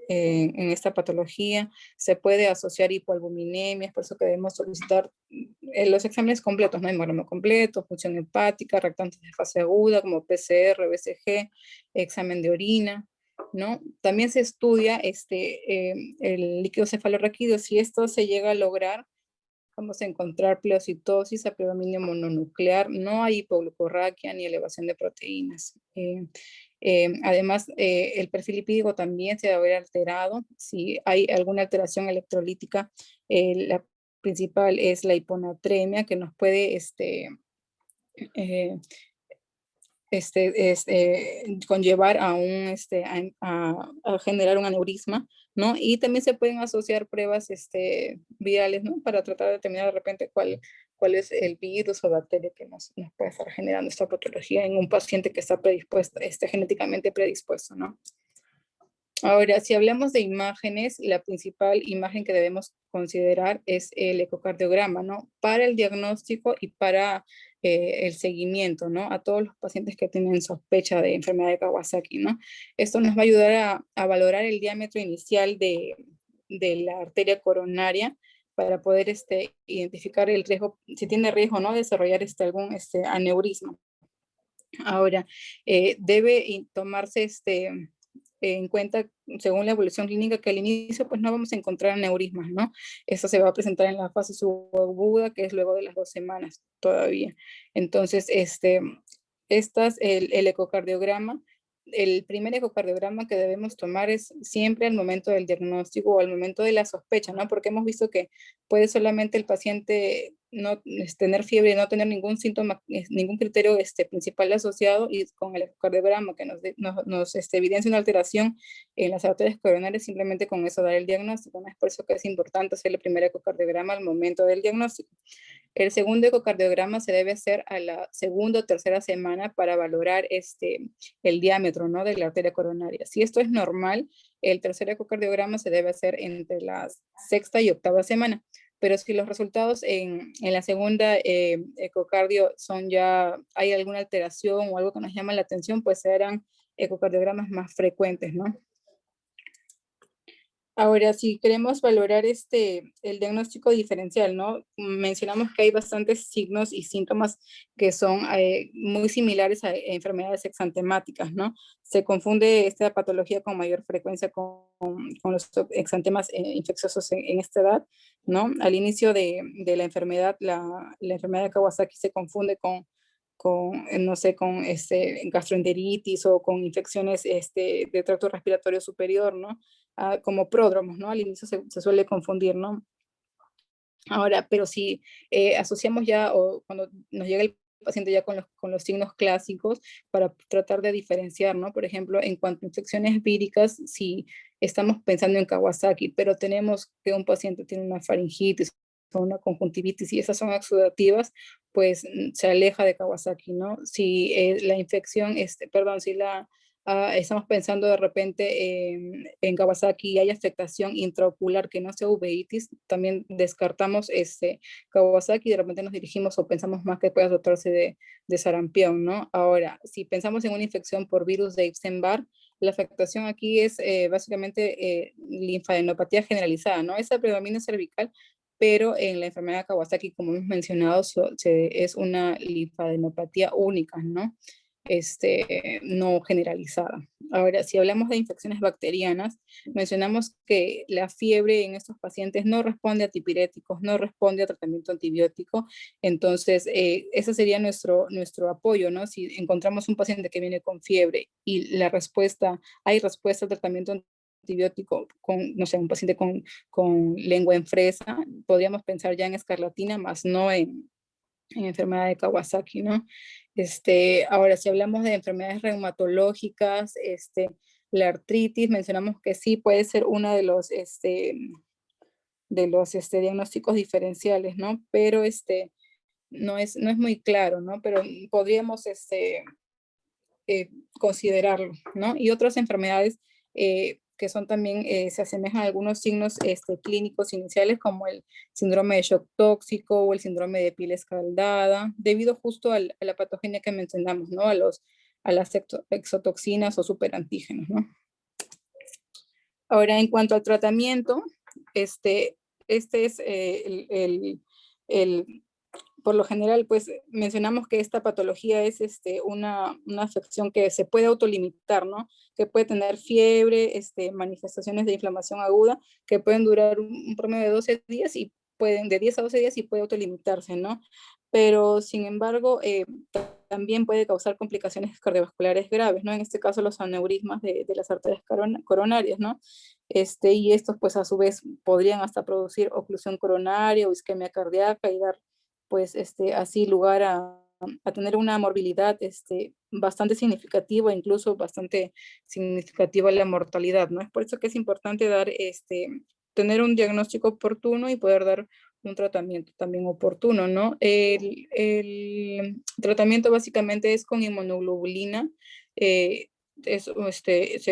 esta patología. Se puede asociar hipoalbuminemia, es por eso que debemos solicitar los exámenes completos, ¿no? Hemograma completo, función hepática, reactantes de fase aguda como PCR, BCG, examen de orina, ¿no? También se estudia el líquido cefalorraquídeo. Si esto se llega a lograr, vamos a encontrar pleocitosis a predominio mononuclear, no hay hipoglucorraquia ni elevación de proteínas. Además, el perfil lipídico también se va a ver alterado. Si hay alguna alteración electrolítica, la principal es la hiponatremia, que nos puede eh, conllevar a, a generar un aneurisma, ¿no? Y también se pueden asociar pruebas virales, ¿no? Para tratar de determinar de repente cuál es el virus o bacteria que nos puede estar generando esta patología en un paciente que está predispuesto, genéticamente predispuesto, ¿no? Ahora, si hablamos de imágenes, la principal imagen que debemos considerar es el ecocardiograma, ¿no? Para el diagnóstico y para el seguimiento, ¿no? A todos los pacientes que tienen sospecha de enfermedad de Kawasaki, ¿no? Esto nos va a ayudar a valorar el diámetro inicial de la arteria coronaria para poder identificar el riesgo, si tiene riesgo, ¿no? De desarrollar algún aneurisma. Ahora, debe tomarse en cuenta, según la evolución clínica, que al inicio pues no vamos a encontrar aneurismas, ¿no? Eso se va a presentar en la fase subaguda, que es luego de las 2 semanas todavía. Entonces, el ecocardiograma, el primer ecocardiograma que debemos tomar es siempre al momento del diagnóstico o al momento de la sospecha, ¿no? Porque hemos visto que puede solamente el paciente no tener fiebre y no tener ningún síntoma, ningún criterio principal asociado, y con el ecocardiograma que nos evidencia una alteración en las arterias coronarias, simplemente con eso dar el diagnóstico, ¿no? Es por eso que es importante hacer el primer ecocardiograma al momento del diagnóstico. El segundo ecocardiograma se debe hacer a la segunda o tercera semana para valorar el diámetro, ¿no? De la arteria coronaria. Si esto es normal, el tercer ecocardiograma se debe hacer entre la sexta y octava semana. Pero si los resultados en la segunda ecocardio hay alguna alteración o algo que nos llama la atención, pues serán ecocardiogramas más frecuentes, ¿no? Ahora, si queremos valorar el diagnóstico diferencial, ¿no? Mencionamos que hay bastantes signos y síntomas que son muy similares a enfermedades exantemáticas, ¿no? Se confunde esta patología con mayor frecuencia con los exantemas infecciosos en esta edad, ¿no? Al inicio de la enfermedad, la enfermedad de Kawasaki se confunde no sé, con gastroenteritis o con infecciones de tracto respiratorio superior, ¿no? Como pródromos, ¿no? Al inicio se suele confundir, ¿no? Ahora, pero si asociamos ya, o cuando nos llega el paciente ya con los signos clásicos, para tratar de diferenciar, ¿no? Por ejemplo, en cuanto a infecciones víricas, si estamos pensando en Kawasaki, pero tenemos que un paciente tiene una faringitis o una conjuntivitis y esas son exudativas, pues se aleja de Kawasaki, ¿no? Si la infección, estamos pensando de repente en Kawasaki y hay afectación intraocular que no sea uveitis, también descartamos Kawasaki y de repente nos dirigimos o pensamos más que pueda tratarse de sarampión, ¿no? Ahora, si pensamos en una infección por virus de Epstein-Barr, la afectación aquí es básicamente linfadenopatía generalizada, ¿no? Esa predomina cervical, pero en la enfermedad de Kawasaki, como hemos mencionado, es una linfadenopatía única, ¿no? No generalizada. Ahora, si hablamos de infecciones bacterianas, mencionamos que la fiebre en estos pacientes no responde a antipiréticos, no responde a tratamiento antibiótico, entonces ese sería nuestro apoyo, ¿no? Si encontramos un paciente que viene con fiebre y hay respuesta al tratamiento antibiótico no sé, un paciente con lengua en fresa, podríamos pensar ya en escarlatina, más no en enfermedad de Kawasaki, ¿no? Ahora, si hablamos de enfermedades reumatológicas, la artritis, mencionamos que sí puede ser uno de los diagnósticos diferenciales, ¿no? Pero no es muy claro, ¿no? Pero podríamos considerarlo, ¿no? Y otras enfermedades que son también, se asemejan a algunos signos clínicos iniciales, como el síndrome de shock tóxico o el síndrome de piel escaldada, debido justo a la patogenia que mencionamos, ¿no? a las exotoxinas o superantígenos, ¿no? Ahora, en cuanto al tratamiento, este es por lo general, pues mencionamos que esta patología es una afección que se puede autolimitar, ¿no? Que puede tener fiebre, manifestaciones de inflamación aguda, que pueden durar un promedio de 12 días y pueden, de 10 a 12 días y puede autolimitarse, ¿no? Pero, sin embargo, también puede causar complicaciones cardiovasculares graves, ¿no? En este caso, los aneurismas de las arterias coronarias, ¿no? Y estos, pues, a su vez, podrían hasta producir oclusión coronaria o isquemia cardíaca y dar, pues, así lugar a tener una morbilidad bastante significativa, incluso bastante significativa la mortalidad, ¿no? Es por eso que es importante dar, tener un diagnóstico oportuno y poder dar un tratamiento también oportuno, ¿no? El tratamiento básicamente es con inmunoglobulina, se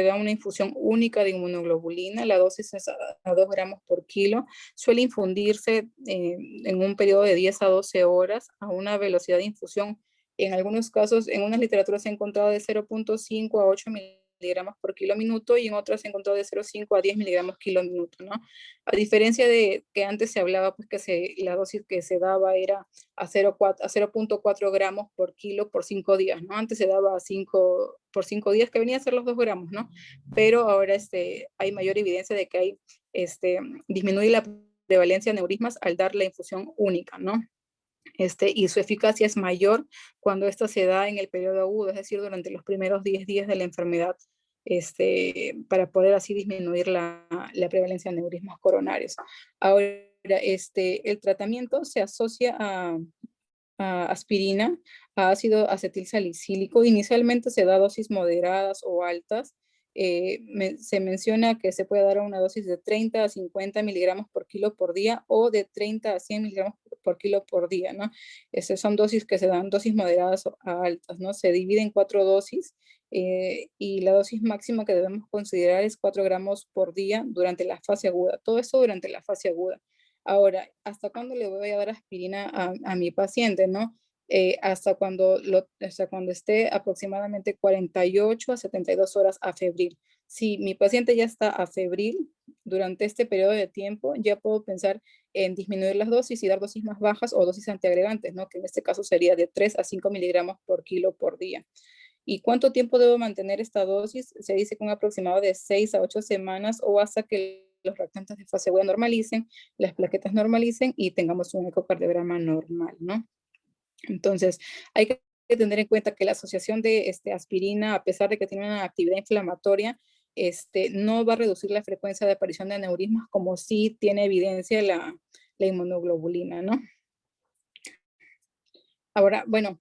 da una infusión única de inmunoglobulina, la dosis es a 2 gramos por kilo, suele infundirse en un periodo de 10 a 12 horas a una velocidad de infusión. En algunos casos, en unas literaturas se ha encontrado de 0.5 a 8 miligramos por kilo minuto y en otras se encontró de 0.5 a 10 miligramos kilo minuto, ¿no? A diferencia de que antes se hablaba, pues que la dosis que se daba era a 0.4 gramos por kilo por 5 días, ¿no? Antes se daba por 5 días, que venía a ser los 2 gramos, ¿no? Pero ahora hay mayor evidencia de que hay, disminuye la prevalencia de aneurismas al dar la infusión única, ¿no? Y su eficacia es mayor cuando esta se da en el periodo agudo, es decir, durante los primeros 10 días de la enfermedad, para poder así disminuir la prevalencia de aneurismas coronarios. Ahora, el tratamiento se asocia a aspirina, a ácido acetil salicílico. Inicialmente se da dosis moderadas o altas. Se menciona que se puede dar una dosis de 30 a 50 miligramos por kilo por día o de 30 a 100 miligramos por kilo por día, ¿no? Son dosis que se dan, dosis moderadas a altas, ¿no? Se divide en 4 dosis y la dosis máxima que debemos considerar es 4 gramos por día durante la fase aguda. Todo eso durante la fase aguda. Ahora, ¿hasta cuándo le voy a dar aspirina a mi paciente, no? Hasta cuando esté aproximadamente 48 a 72 horas afebril. Si mi paciente ya está afebril durante este periodo de tiempo, ya puedo pensar en disminuir las dosis y dar dosis más bajas o dosis antiagregantes, ¿no? Que en este caso sería de 3 a 5 miligramos por kilo por día. ¿Y cuánto tiempo debo mantener esta dosis? Se dice que un aproximado de 6 a 8 semanas o hasta que los reactantes de fase aguda normalicen, las plaquetas normalicen y tengamos un ecocardiograma normal, ¿no? Entonces, hay que tener en cuenta que la asociación de aspirina, a pesar de que tiene una actividad inflamatoria, no va a reducir la frecuencia de aparición de aneurismas como sí tiene evidencia la inmunoglobulina, ¿no? Ahora, bueno,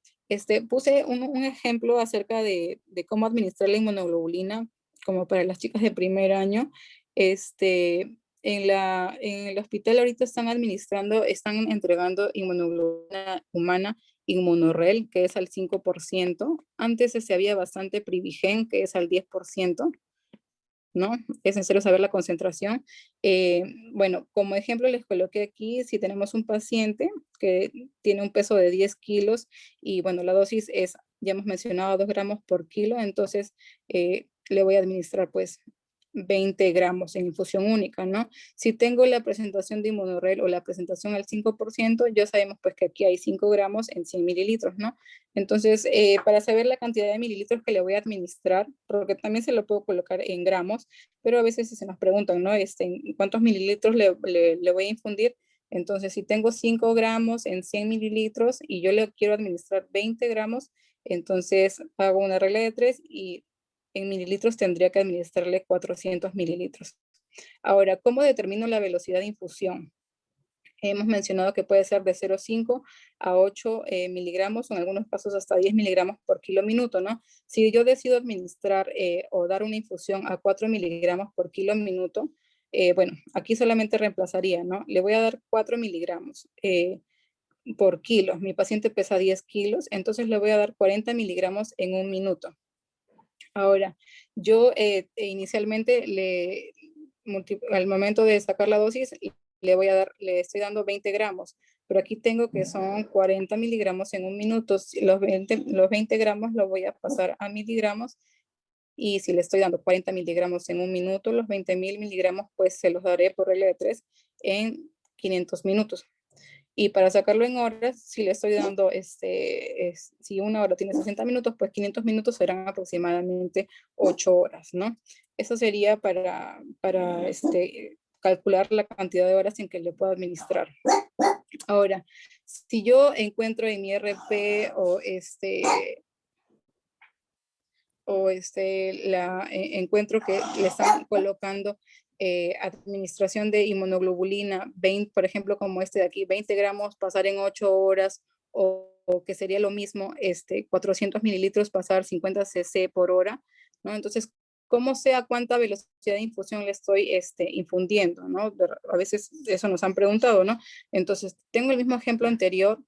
puse un ejemplo acerca de cómo administrar la inmunoglobulina, como para las chicas de primer año. En el hospital ahorita están entregando inmunoglobulina humana, Inmunorel, que es al 5%. Antes se había bastante Privigen, que es al 10%. ¿No? Es necesario saber la concentración. Bueno, como ejemplo les coloqué aquí, si tenemos un paciente que tiene un peso de 10 kilos y bueno, la dosis es, ya hemos mencionado, 2 gramos por kilo, entonces le voy a administrar pues 20 gramos en infusión única, ¿no? Si tengo la presentación de Inmunorel o la presentación al 5%, ya sabemos pues que aquí hay 5 gramos en 100 mililitros, ¿no? Entonces, para saber la cantidad de mililitros que le voy a administrar, porque también se lo puedo colocar en gramos, pero a veces se nos preguntan, ¿no? ¿Cuántos mililitros le voy a infundir? Entonces, si tengo 5 gramos en 100 mililitros y yo le quiero administrar 20 gramos, entonces hago una regla de 3 y en mililitros tendría que administrarle 400 mililitros. Ahora, ¿cómo determino la velocidad de infusión? Hemos mencionado que puede ser de 0,5 a 8 miligramos, o en algunos casos hasta 10 miligramos por kilo minuto, ¿no? Si yo decido administrar o dar una infusión a 4 miligramos por kilo minuto, bueno, aquí solamente reemplazaría, ¿no? Le voy a dar 4 miligramos por kilo. Mi paciente pesa 10 kilos, entonces le voy a dar 40 miligramos en un minuto. Ahora, yo inicialmente al momento de sacar la dosis, le estoy dando 20 gramos, pero aquí tengo que son 40 miligramos en un minuto. Si los 20 gramos los voy a pasar a miligramos, y si le estoy dando 40 miligramos en un minuto, los 20.000 miligramos pues se los daré por regla de 3 en 500 minutos. Y para sacarlo en horas, si le estoy dando, si una hora tiene 60 minutos, pues 500 minutos serán aproximadamente 8 horas, ¿no? Eso sería para calcular la cantidad de horas en que le puedo administrar. Ahora, si yo encuentro en mi RP encuentro que le están colocando administración de inmunoglobulina, 20, por ejemplo, como este de aquí, 20 gramos pasar en 8 horas, o que sería lo mismo, 400 mililitros pasar 50 cc por hora, ¿no? Entonces, ¿cómo sé a cuánta velocidad de infusión le estoy infundiendo, ¿no? A veces eso nos han preguntado, ¿no? Entonces, tengo el mismo ejemplo anterior,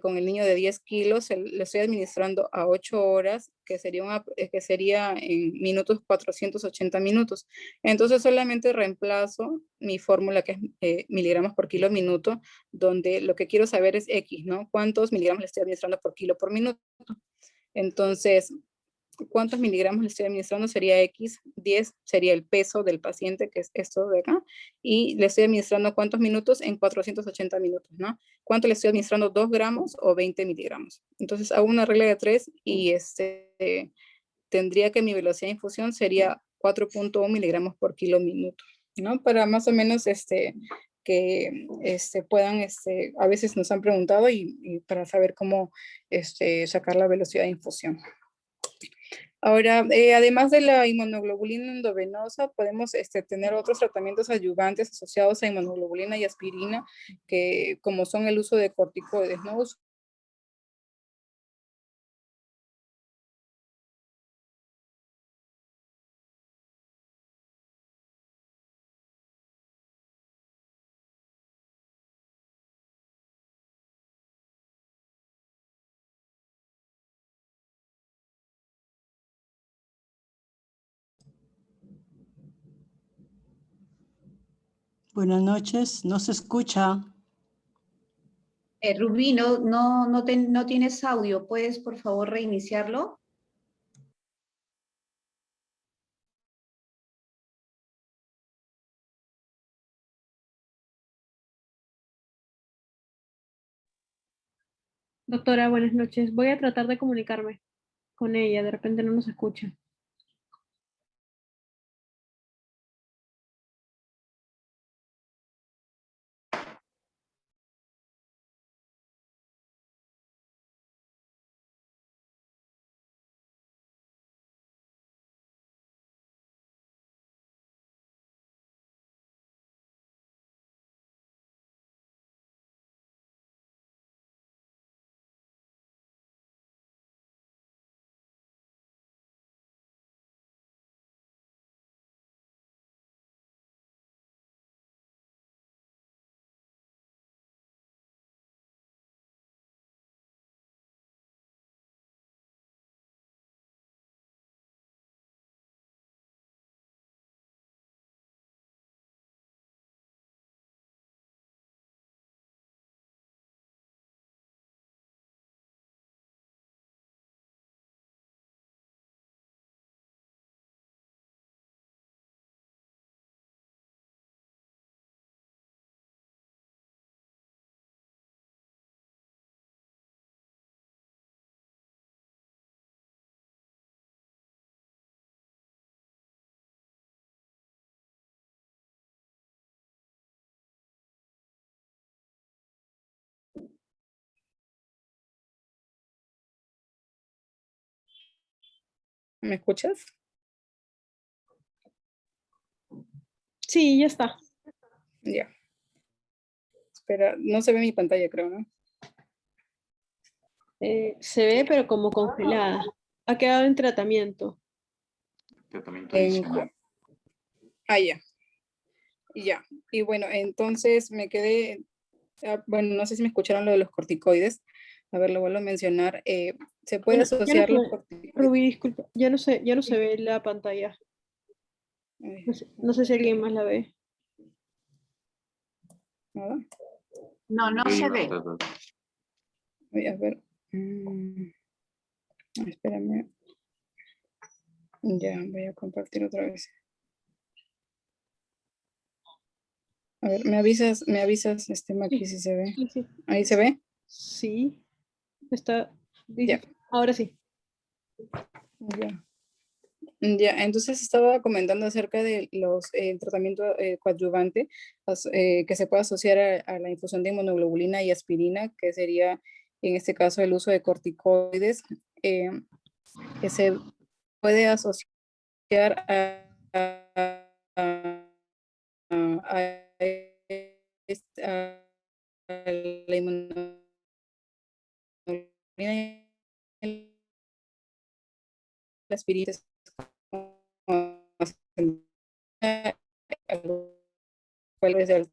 con el niño de 10 kilos, le estoy administrando a 8 horas, que sería en minutos 480 minutos. Entonces solamente reemplazo mi fórmula, que es miligramos por kilo minuto, donde lo que quiero saber es X, ¿no? ¿Cuántos miligramos le estoy administrando por kilo por minuto? Entonces, ¿cuántos miligramos le estoy administrando? Sería X, 10 sería el peso del paciente, que es esto de acá, y le estoy administrando cuántos minutos en 480 minutos, ¿no? ¿Cuánto le estoy administrando? 2 gramos o 20 miligramos. Entonces hago una regla de 3 y tendría que mi velocidad de infusión sería 4.1 miligramos por kilo minuto, ¿no? Para más o menos que puedan, a veces nos han preguntado y para saber cómo sacar la velocidad de infusión. Ahora, además de la inmunoglobulina endovenosa, podemos tener otros tratamientos adyuvantes asociados a inmunoglobulina y aspirina, que como son el uso de corticoides, ¿no? Buenas noches, no se escucha. Rubí, no tienes audio. ¿Puedes, por favor, reiniciarlo? Doctora, buenas noches. Voy a tratar de comunicarme con ella. De repente no nos escucha. ¿Me escuchas? Sí, ya está. Ya. Espera, no se ve mi pantalla, creo, ¿no? Se ve, pero como congelada. Ha quedado en tratamiento. Tratamiento adicional. Ya. Ya. Y bueno, entonces me quedé, bueno, no sé si me escucharon lo de los corticoides. A ver, lo vuelvo a mencionar. Se puede Bueno, ya no asociar los se- corticoides. Rubí, disculpa. Ya no se ve la pantalla. No sé si alguien más la ve. ¿Nada? No, no Sí, se ve. Voy a ver. Espérame. Ya, voy a compartir otra vez. A ver, me avisas, Maki, si se ve. Sí, sí. ¿Ahí se ve? Sí. Está. Ya. Ahora sí. Ya. Ya, entonces estaba comentando acerca de el tratamiento coadyuvante que se puede asociar a la infusión de inmunoglobulina y aspirina, que sería en este caso el uso de corticoides, que se puede asociar a la inmunoglobulina y la aspirina. ¿Cuál es el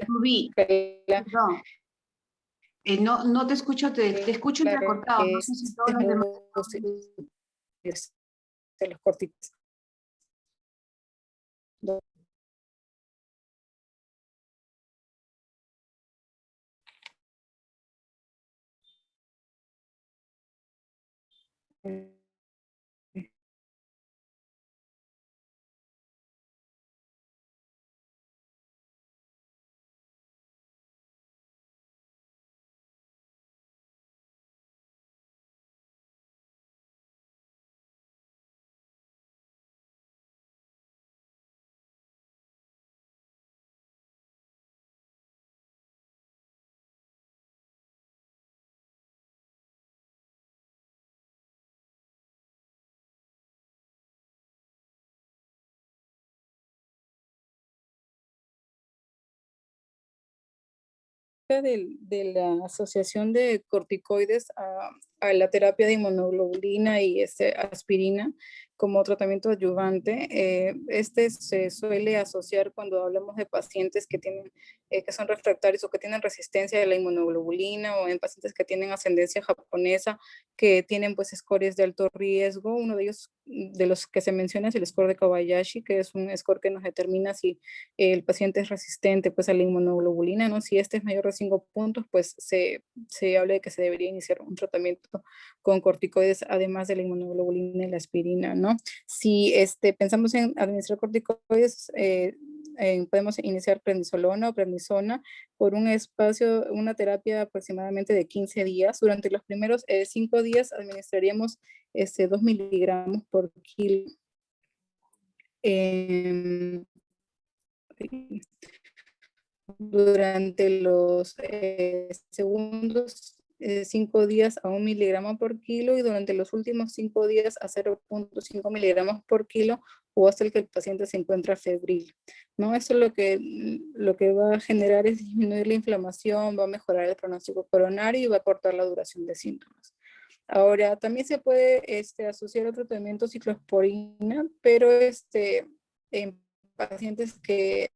Rubí, perdón. No, no te escucho, te escucho entrecortado. No sé si todos los demás. de los corticoides. De la asociación de corticoides a la terapia de inmunoglobulina y aspirina como tratamiento adyuvante. Este se suele asociar cuando hablamos de pacientes que tienen, que son refractarios o que tienen resistencia a la inmunoglobulina, o en pacientes que tienen ascendencia japonesa, que tienen pues scores de alto riesgo. Uno de ellos, de los que se menciona, es el score de Kobayashi, que es un score que nos determina si el paciente es resistente pues a la inmunoglobulina, ¿no? Si este es mayor de 5 puntos, pues se habla de que se debería iniciar un tratamiento con corticoides, además de la inmunoglobulina y la aspirina, ¿no? Si pensamos en administrar corticoides, podemos iniciar prednisolona o prednisona por un espacio, una terapia aproximadamente de 15 días. Durante los primeros 5 días administraríamos 2 miligramos por kilo. Durante los segundos 5 días a 1 miligramo por kilo, y durante los últimos 5 días a 0.5 miligramos por kilo, o hasta el que el paciente se encuentra febril, ¿no? Eso lo que va a generar es disminuir la inflamación, va a mejorar el pronóstico coronario y va a cortar la duración de síntomas. Ahora, también se puede asociar al tratamiento ciclosporina, pero en pacientes que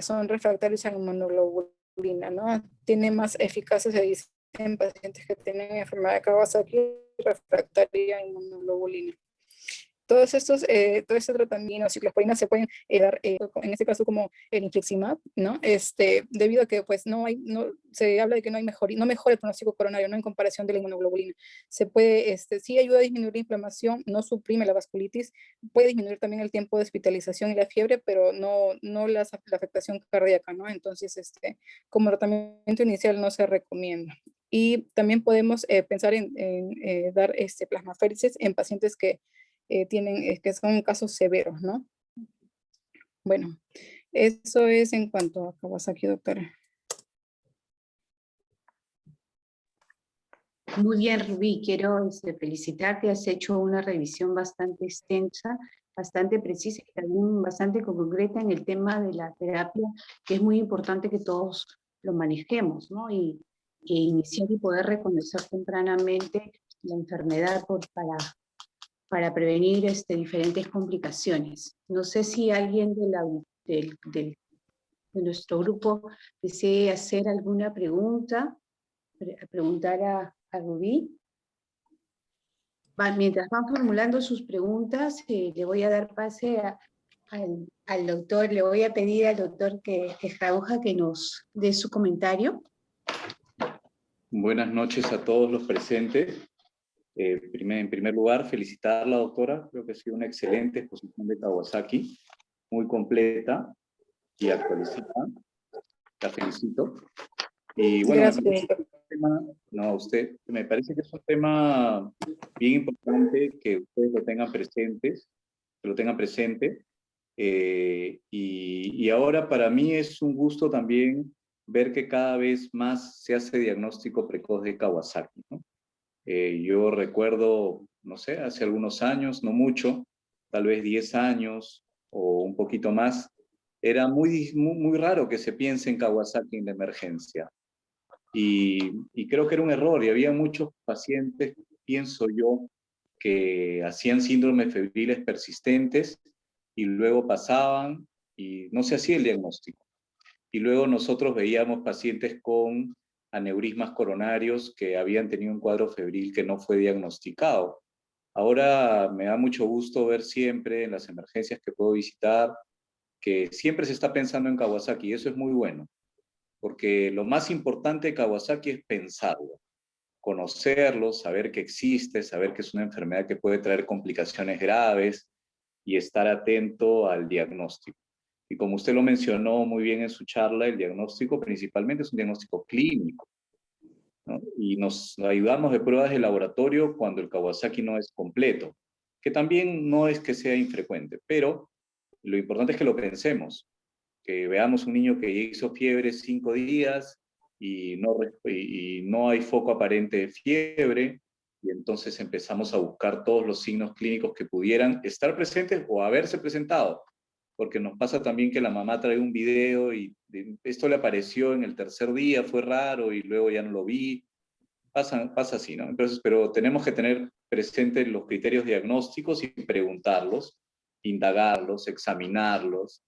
son refractarios a la inmunoglobulina, ¿no? Tiene más eficacia, se dice, en pacientes que tienen enfermedad de Kawasaki refractaria a inmunoglobulina. Todos estos, todo este tratamiento, ciclosporina, se pueden dar, en este caso, como el infliximab, ¿no? Debido a que, pues, se habla de que no mejora el pronóstico coronario, ¿no? En comparación de la inmunoglobulina. Se puede, sí ayuda a disminuir la inflamación, no suprime la vasculitis, puede disminuir también el tiempo de hospitalización y la fiebre, pero no la afectación cardíaca, ¿no? Entonces, como tratamiento inicial no se recomienda. Y también podemos pensar en dar plasmaféresis en pacientes que que son casos severos, ¿no? Bueno, eso es en cuanto a Kawasaki, doctora. Muy bien, Rubí, quiero felicitarte. Has hecho una revisión bastante extensa, bastante precisa y también bastante concreta en el tema de la terapia, que es muy importante que todos lo manejemos, ¿no? Y iniciar y poder reconocer tempranamente la enfermedad para prevenir diferentes complicaciones. No sé si alguien de nuestro grupo desee hacer alguna pregunta, preguntar a Rubí. Mientras van formulando sus preguntas, le voy a dar pase al doctor, le voy a pedir al doctor que Jauja que nos dé su comentario. Buenas noches a todos los presentes. En primer lugar, felicitar a la doctora. Creo que ha sido una excelente exposición de Kawasaki, muy completa y actualizada. La felicito. Y bueno, Gracias. me parece que es un tema bien importante que ustedes lo tengan presentes, que lo tengan presente. Y ahora para mí es un gusto también ver que cada vez más se hace diagnóstico precoz de Kawasaki, ¿no? Yo recuerdo, no sé, hace algunos años, no mucho, tal vez 10 años o un poquito más, era muy raro que se piense en Kawasaki en la emergencia. Y creo que era un error, y había muchos pacientes, pienso yo, que hacían síndromes febriles persistentes y luego pasaban y no se hacía el diagnóstico. Y luego nosotros veíamos pacientes con aneurismas coronarios que habían tenido un cuadro febril que no fue diagnosticado. Ahora me da mucho gusto ver siempre en las emergencias que puedo visitar que siempre se está pensando en Kawasaki, y eso es muy bueno, porque lo más importante de Kawasaki es pensarlo, conocerlo, saber que existe, saber que es una enfermedad que puede traer complicaciones graves y estar atento al diagnóstico. Y como usted lo mencionó muy bien en su charla, el diagnóstico principalmente es un diagnóstico clínico, ¿no? Y nos ayudamos de pruebas de laboratorio cuando el Kawasaki no es completo, que también no es que sea infrecuente, pero lo importante es que lo pensemos, que veamos un niño que hizo fiebre 5 días y no hay foco aparente de fiebre, y entonces empezamos a buscar todos los signos clínicos que pudieran estar presentes o haberse presentado, porque nos pasa también que la mamá trae un video y esto le apareció en el tercer día, fue raro y luego ya no lo vi. Pasa así, ¿no? Entonces, pero tenemos que tener presentes los criterios diagnósticos y preguntarlos, indagarlos, examinarlos,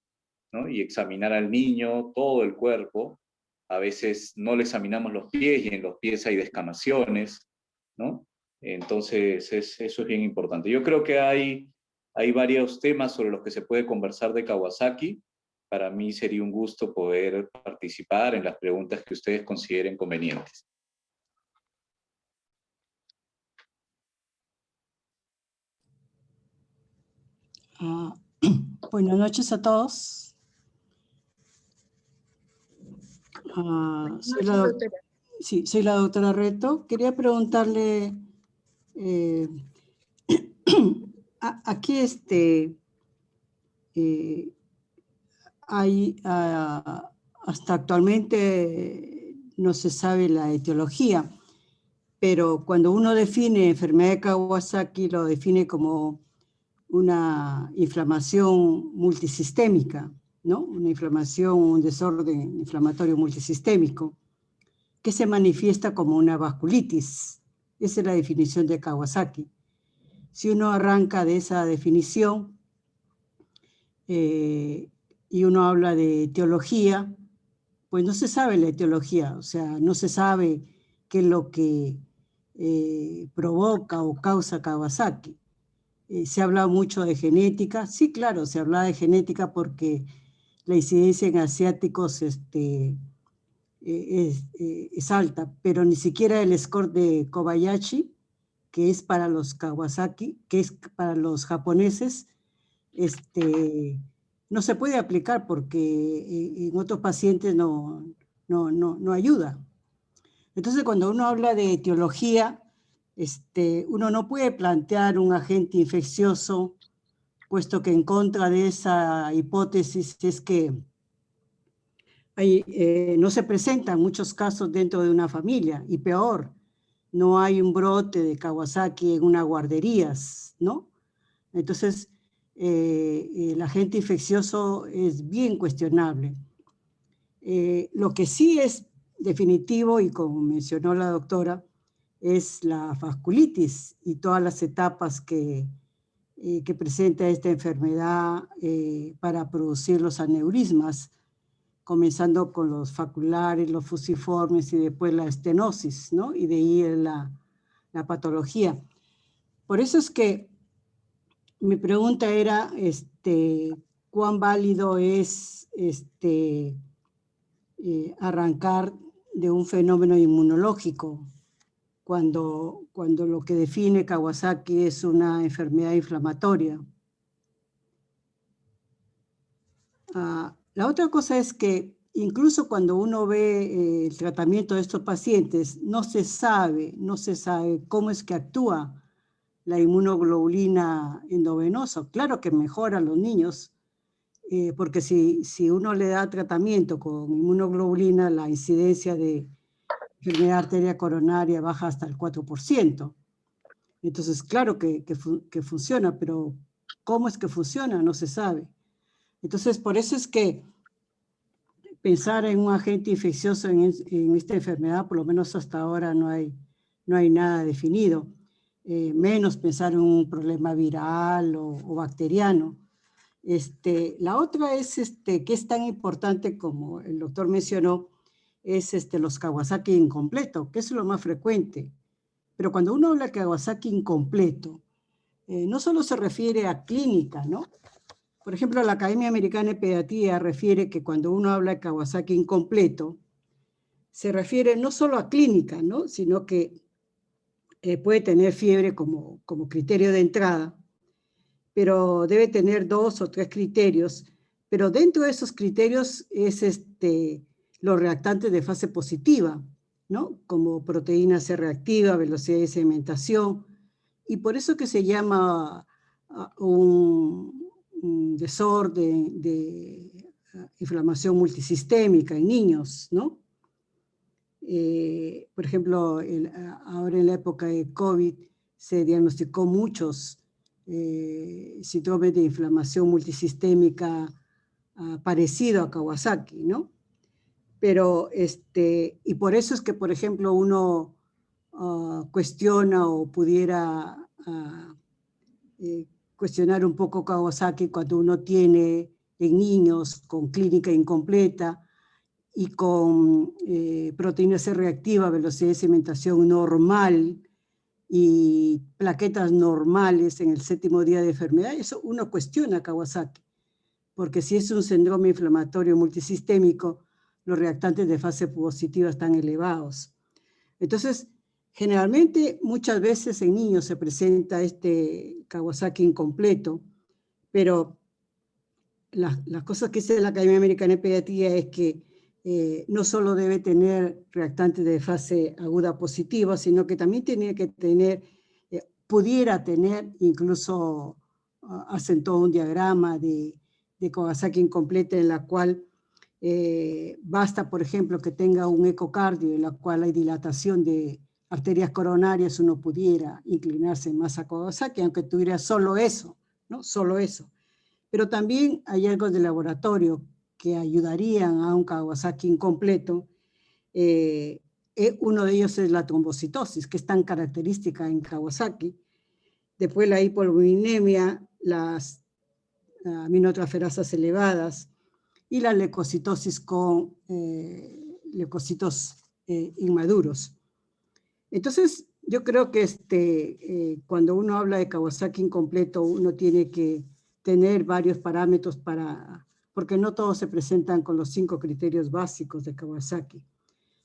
¿no? Y examinar al niño, todo el cuerpo. A veces no le examinamos los pies y en los pies hay descamaciones, ¿no? Entonces, eso es bien importante. Yo creo que hay varios temas sobre los que se puede conversar de Kawasaki. Para mí sería un gusto poder participar en las preguntas que ustedes consideren convenientes. Buenas noches a todos. Soy la doctora Reto. Quería preguntarle, aquí hay, hasta actualmente no se sabe la etiología, pero cuando uno define enfermedad de Kawasaki lo define como una inflamación multisistémica, ¿no? Una inflamación, un desorden inflamatorio multisistémico, que se manifiesta como una vasculitis. Esa es la definición de Kawasaki. Si uno arranca de esa definición y uno habla de etiología, pues no se sabe la etiología, o sea, no se sabe qué es lo que provoca o causa Kawasaki. Se ha hablado mucho de genética. Sí, claro, se habla de genética porque la incidencia en asiáticos es alta, pero ni siquiera el score de Kobayashi, que es para los Kawasaki, que es para los japoneses, no se puede aplicar porque en otros pacientes no ayuda. Entonces, cuando uno habla de etiología, uno no puede plantear un agente infeccioso, puesto que en contra de esa hipótesis es que no se presentan muchos casos dentro de una familia, y peor, no hay un brote de Kawasaki en unas guarderías, ¿no? Entonces, el agente infeccioso es bien cuestionable. Lo que sí es definitivo, y como mencionó la doctora, es la vasculitis y todas las etapas que presenta esta enfermedad para producir los aneurismas, comenzando con los faculares, los fusiformes y después la estenosis, ¿no? Y de ahí la patología. Por eso es que mi pregunta era, ¿cuán válido es arrancar de un fenómeno inmunológico cuando lo que define Kawasaki es una enfermedad inflamatoria? La otra cosa es que incluso cuando uno ve el tratamiento de estos pacientes, no se sabe cómo es que actúa la inmunoglobulina endovenosa. Claro que mejora a los niños, porque si uno le da tratamiento con inmunoglobulina, la incidencia de enfermedad de arteria coronaria baja hasta el 4%. Entonces, claro que funciona, pero ¿cómo es que funciona? No se sabe. Entonces, por eso es que pensar en un agente infeccioso en esta enfermedad, por lo menos hasta ahora no hay nada definido. Menos pensar en un problema viral o bacteriano. La otra es que es tan importante, como el doctor mencionó, es los Kawasaki incompleto, que es lo más frecuente. Pero cuando uno habla de Kawasaki incompleto, no solo se refiere a clínica, ¿no? Por ejemplo, la Academia Americana de Pediatría refiere que cuando uno habla de Kawasaki incompleto, se refiere no solo a clínica, ¿no? Sino que puede tener fiebre como criterio de entrada, pero debe tener 2 o 3 criterios, pero dentro de esos criterios es los reactantes de fase positiva, ¿no? Como proteína C reactiva, velocidad de sedimentación, y por eso que se llama un desorden de inflamación multisistémica en niños, ¿no? Por ejemplo, ahora en la época de COVID se diagnosticó muchos síndrome de inflamación multisistémica parecido a Kawasaki, ¿no? Pero, y por eso es que, por ejemplo, uno cuestiona o pudiera cuestionar un poco Kawasaki cuando uno tiene en niños con clínica incompleta y con proteína C reactiva, velocidad de sedimentación normal, y plaquetas normales en el 7º día de enfermedad. Eso uno cuestiona a Kawasaki, porque si es un síndrome inflamatorio multisistémico, los reactantes de fase positiva están elevados. Entonces, generalmente, muchas veces en niños se presenta Kawasaki incompleto, pero las cosas que dice la Academia Americana de Pediatría es que no solo debe tener reactantes de fase aguda positiva, sino que también tiene que tener, pudiera tener, incluso hacen todo un diagrama de Kawasaki incompleta en la cual basta, por ejemplo, que tenga un ecocardio en la cual hay dilatación de arterias coronarias, uno pudiera inclinarse más a Kawasaki, aunque tuviera solo eso, ¿no? Solo eso. Pero también hay algo de laboratorio que ayudarían a un Kawasaki incompleto. Uno de ellos es la trombocitosis, que es tan característica en Kawasaki. Después la hipoglucemia, las aminotransferasas elevadas y la leucocitosis con leucocitos inmaduros. Entonces, yo creo que cuando uno habla de Kawasaki incompleto, uno tiene que tener varios parámetros porque no todos se presentan con los 5 criterios básicos de Kawasaki.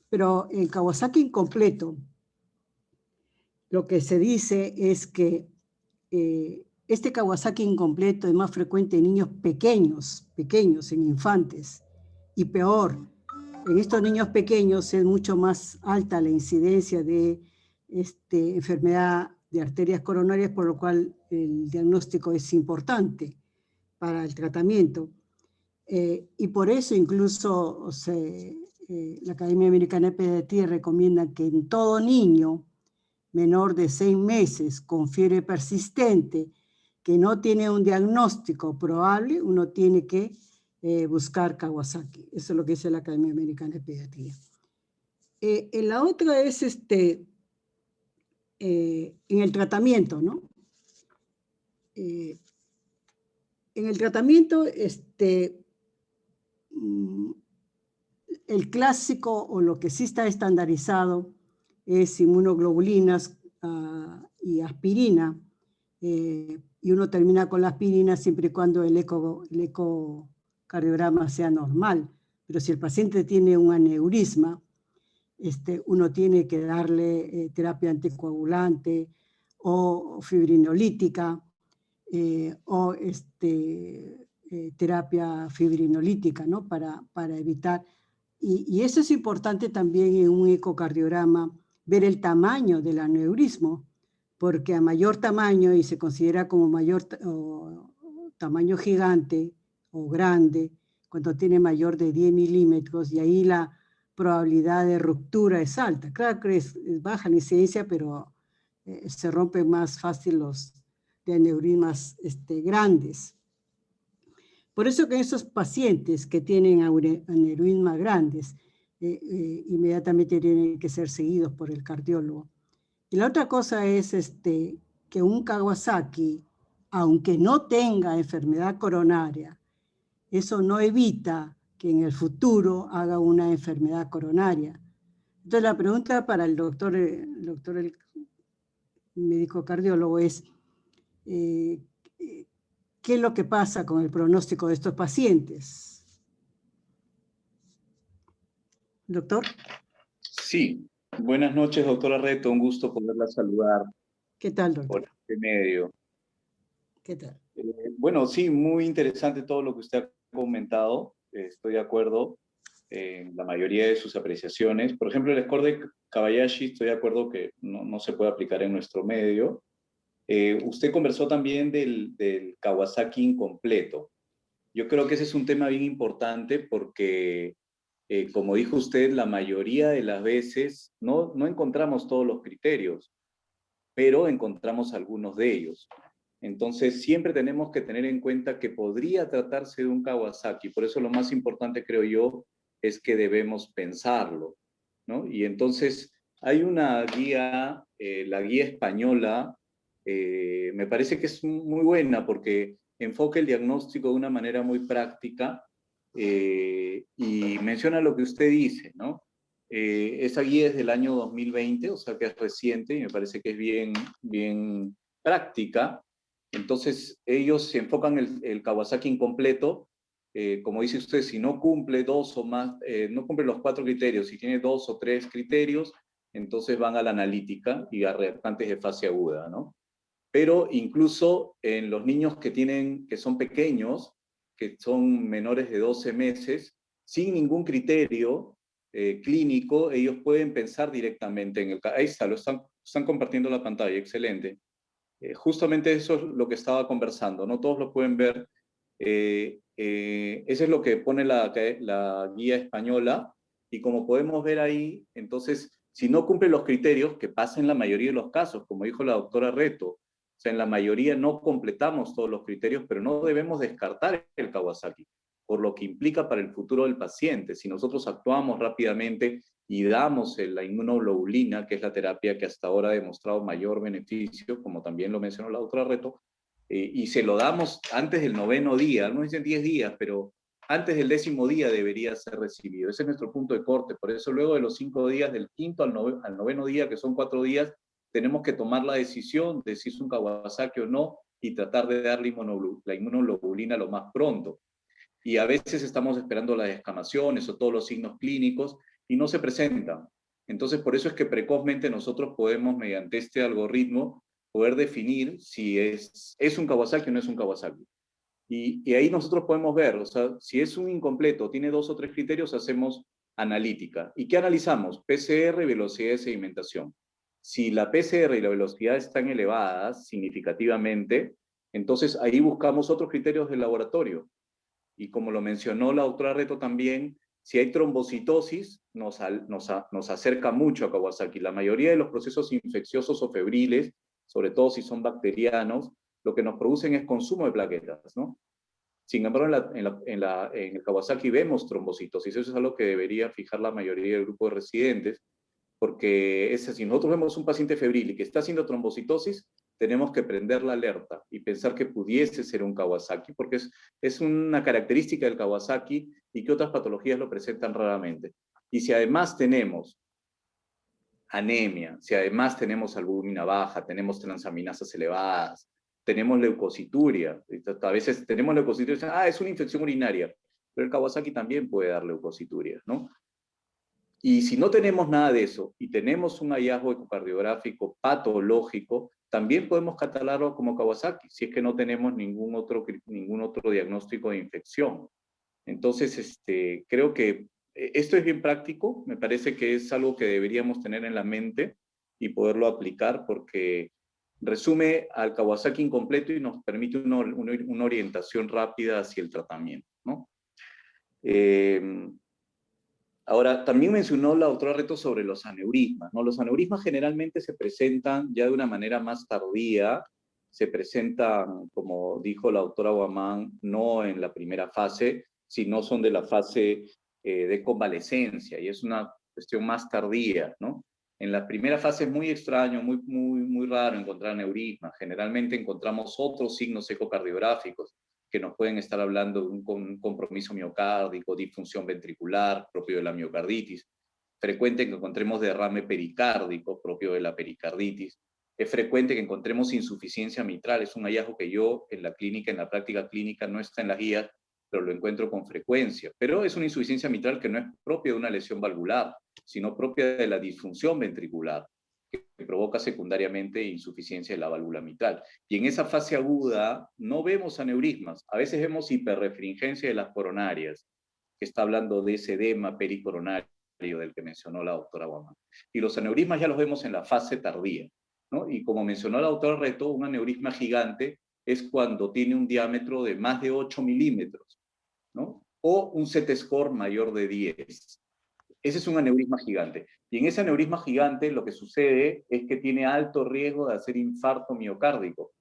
Pero en Kawasaki incompleto, lo que se dice es que este Kawasaki incompleto es más frecuente en niños pequeños, en infantes, y peor, en estos niños pequeños es mucho más alta la incidencia de enfermedad de arterias coronarias, por lo cual el diagnóstico es importante para el tratamiento. Y por eso incluso la Academia Americana de Pediatría recomienda que en todo niño menor de 6 meses con fiebre persistente que no tiene un diagnóstico probable, uno tiene que buscar Kawasaki. Eso es lo que dice la Academia Americana de Pediatría. La otra es en el tratamiento, ¿no? En el tratamiento, el clásico o lo que sí está estandarizado es inmunoglobulinas y aspirina, y uno termina con la aspirina siempre y cuando el ecocardiograma sea normal. Pero si el paciente tiene un aneurisma, uno tiene que darle terapia anticoagulante o fibrinolítica o terapia fibrinolítica, ¿no? Para evitar. Y eso es importante también en un ecocardiograma, ver el tamaño del aneurismo, porque a mayor tamaño, y se considera como mayor tamaño gigante o grande, cuando tiene mayor de 10 milímetros, y ahí la probabilidad de ruptura es alta. Claro que es baja la incidencia, pero se rompen más fácil los de aneurismas grandes. Por eso que esos pacientes que tienen aneurismas grandes, inmediatamente tienen que ser seguidos por el cardiólogo. Y la otra cosa es que un Kawasaki, aunque no tenga enfermedad coronaria, eso no evita que en el futuro haga una enfermedad coronaria. Entonces la pregunta para el médico cardiólogo es, ¿qué es lo que pasa con el pronóstico de estos pacientes? ¿Doctor? Sí. Buenas noches, doctora Reto. Un gusto poderla saludar. ¿Qué tal, doctor? Por este medio. ¿Qué tal? Bueno, sí, muy interesante todo lo que usted ha comentado. Estoy de acuerdo en la mayoría de sus apreciaciones. Por ejemplo, el score de Kobayashi, estoy de acuerdo que no se puede aplicar en nuestro medio. Usted conversó también del Kawasaki incompleto. Yo creo que ese es un tema bien importante porque, como dijo usted, la mayoría de las veces no encontramos todos los criterios, pero encontramos algunos de ellos. Entonces, siempre tenemos que tener en cuenta que podría tratarse de un Kawasaki. Por eso lo más importante, creo yo, es que debemos pensarlo, ¿no? Y entonces, hay una guía, la guía española, me parece que es muy buena porque enfoca el diagnóstico de una manera muy práctica y menciona lo que usted dice, ¿no? Esa guía es del año 2020, o sea que es reciente y me parece que es bien práctica. Entonces, ellos se enfocan el Kawasaki incompleto, como dice usted, si no cumple dos o más, no cumple los 4 criterios, si tiene 2 o 3 criterios, entonces van a la analítica y a reactantes de fase aguda, ¿no? Pero incluso en los niños que son pequeños, que son menores de 12 meses, sin ningún criterio clínico, ellos pueden pensar directamente en el... Ahí está, están compartiendo la pantalla, excelente. Justamente eso es lo que estaba conversando, no todos lo pueden ver. Eso es lo que pone la guía española, y como podemos ver ahí, entonces, si no cumple los criterios, que pasa en la mayoría de los casos, como dijo la doctora Reto, o sea, en la mayoría no completamos todos los criterios, pero no debemos descartar el Kawasaki, por lo que implica para el futuro del paciente. Si nosotros actuamos rápidamente y damos la inmunoglobulina, que es la terapia que hasta ahora ha demostrado mayor beneficio, como también lo mencionó la doctora Reto, y se lo damos antes del 9º día, no dicen 10 días, pero antes del 10º día debería ser recibido. Ese es nuestro punto de corte. Por eso luego de los 5 días, del 5º al 9º día, que son 4 días, tenemos que tomar la decisión de si es un Kawasaki o no y tratar de darle la inmunoglobulina lo más pronto. Y a veces estamos esperando las descamaciones o todos los signos clínicos y no se presentan. Entonces, por eso es que precozmente nosotros podemos, mediante este algoritmo, poder definir si es un Kawasaki o no es un Kawasaki. Y ahí nosotros podemos ver, o sea, si es un incompleto, tiene 2 o 3 criterios, hacemos analítica. ¿Y qué analizamos? PCR y velocidad de sedimentación. Si la PCR y la velocidad están elevadas significativamente, entonces ahí buscamos otros criterios del laboratorio. Y como lo mencionó la doctora Reto también, si hay trombocitosis, nos acerca mucho a Kawasaki. La mayoría de los procesos infecciosos o febriles, sobre todo si son bacterianos, lo que nos producen es consumo de plaquetas, ¿no? Sin embargo, en el Kawasaki vemos trombocitosis. Eso es algo que debería fijar la mayoría del grupo de residentes, porque si nosotros vemos un paciente febril y que está haciendo trombocitosis, tenemos que prender la alerta y pensar que pudiese ser un Kawasaki, porque es una característica del Kawasaki y que otras patologías lo presentan raramente. Y si además tenemos anemia, si además tenemos albúmina baja, tenemos transaminasas elevadas, tenemos leucocituria. A veces tenemos leucocituria y dicen, es una infección urinaria, pero el Kawasaki también puede dar leucocituria, ¿no? Y si no tenemos nada de eso y tenemos un hallazgo ecocardiográfico patológico, también podemos catalogarlo como Kawasaki, si es que no tenemos ningún otro diagnóstico de infección. Entonces, creo que esto es bien práctico, me parece que es algo que deberíamos tener en la mente y poderlo aplicar porque resume al Kawasaki incompleto y nos permite una orientación rápida hacia el tratamiento, ¿no? Ahora, también mencionó la doctora Reto sobre los aneurismas, ¿no? Los aneurismas generalmente se presentan ya de una manera más tardía, se presentan, como dijo la doctora Guamán, no en la primera fase, sino son de la fase de convalecencia, y es una cuestión más tardía, ¿no? En la primera fase es muy extraño, muy raro encontrar aneurismas. Generalmente encontramos otros signos ecocardiográficos que nos pueden estar hablando de un compromiso miocárdico, disfunción ventricular, propio de la miocarditis. Frecuente que encontremos derrame pericárdico, propio de la pericarditis. Es frecuente que encontremos insuficiencia mitral. Es un hallazgo que yo en la clínica, en la práctica clínica, no está en las guías, pero lo encuentro con frecuencia. Pero es una insuficiencia mitral que no es propia de una lesión valvular, sino propia de la disfunción ventricular, que provoca secundariamente insuficiencia de la válvula mitral. Y en esa fase aguda no vemos aneurismas, a veces vemos hiperrefringencia de las coronarias, que está hablando de ese edema pericoronario del que mencionó la doctora Guamán. Y los aneurismas ya los vemos en la fase tardía, ¿no? Y como mencionó la doctora Reto, un aneurisma gigante es cuando tiene un diámetro de más de 8 milímetros, ¿no? O un Z-score mayor de 10. Ese es un aneurisma gigante. Y en ese aneurisma gigante lo que sucede es que tiene alto riesgo de hacer infarto miocárdico.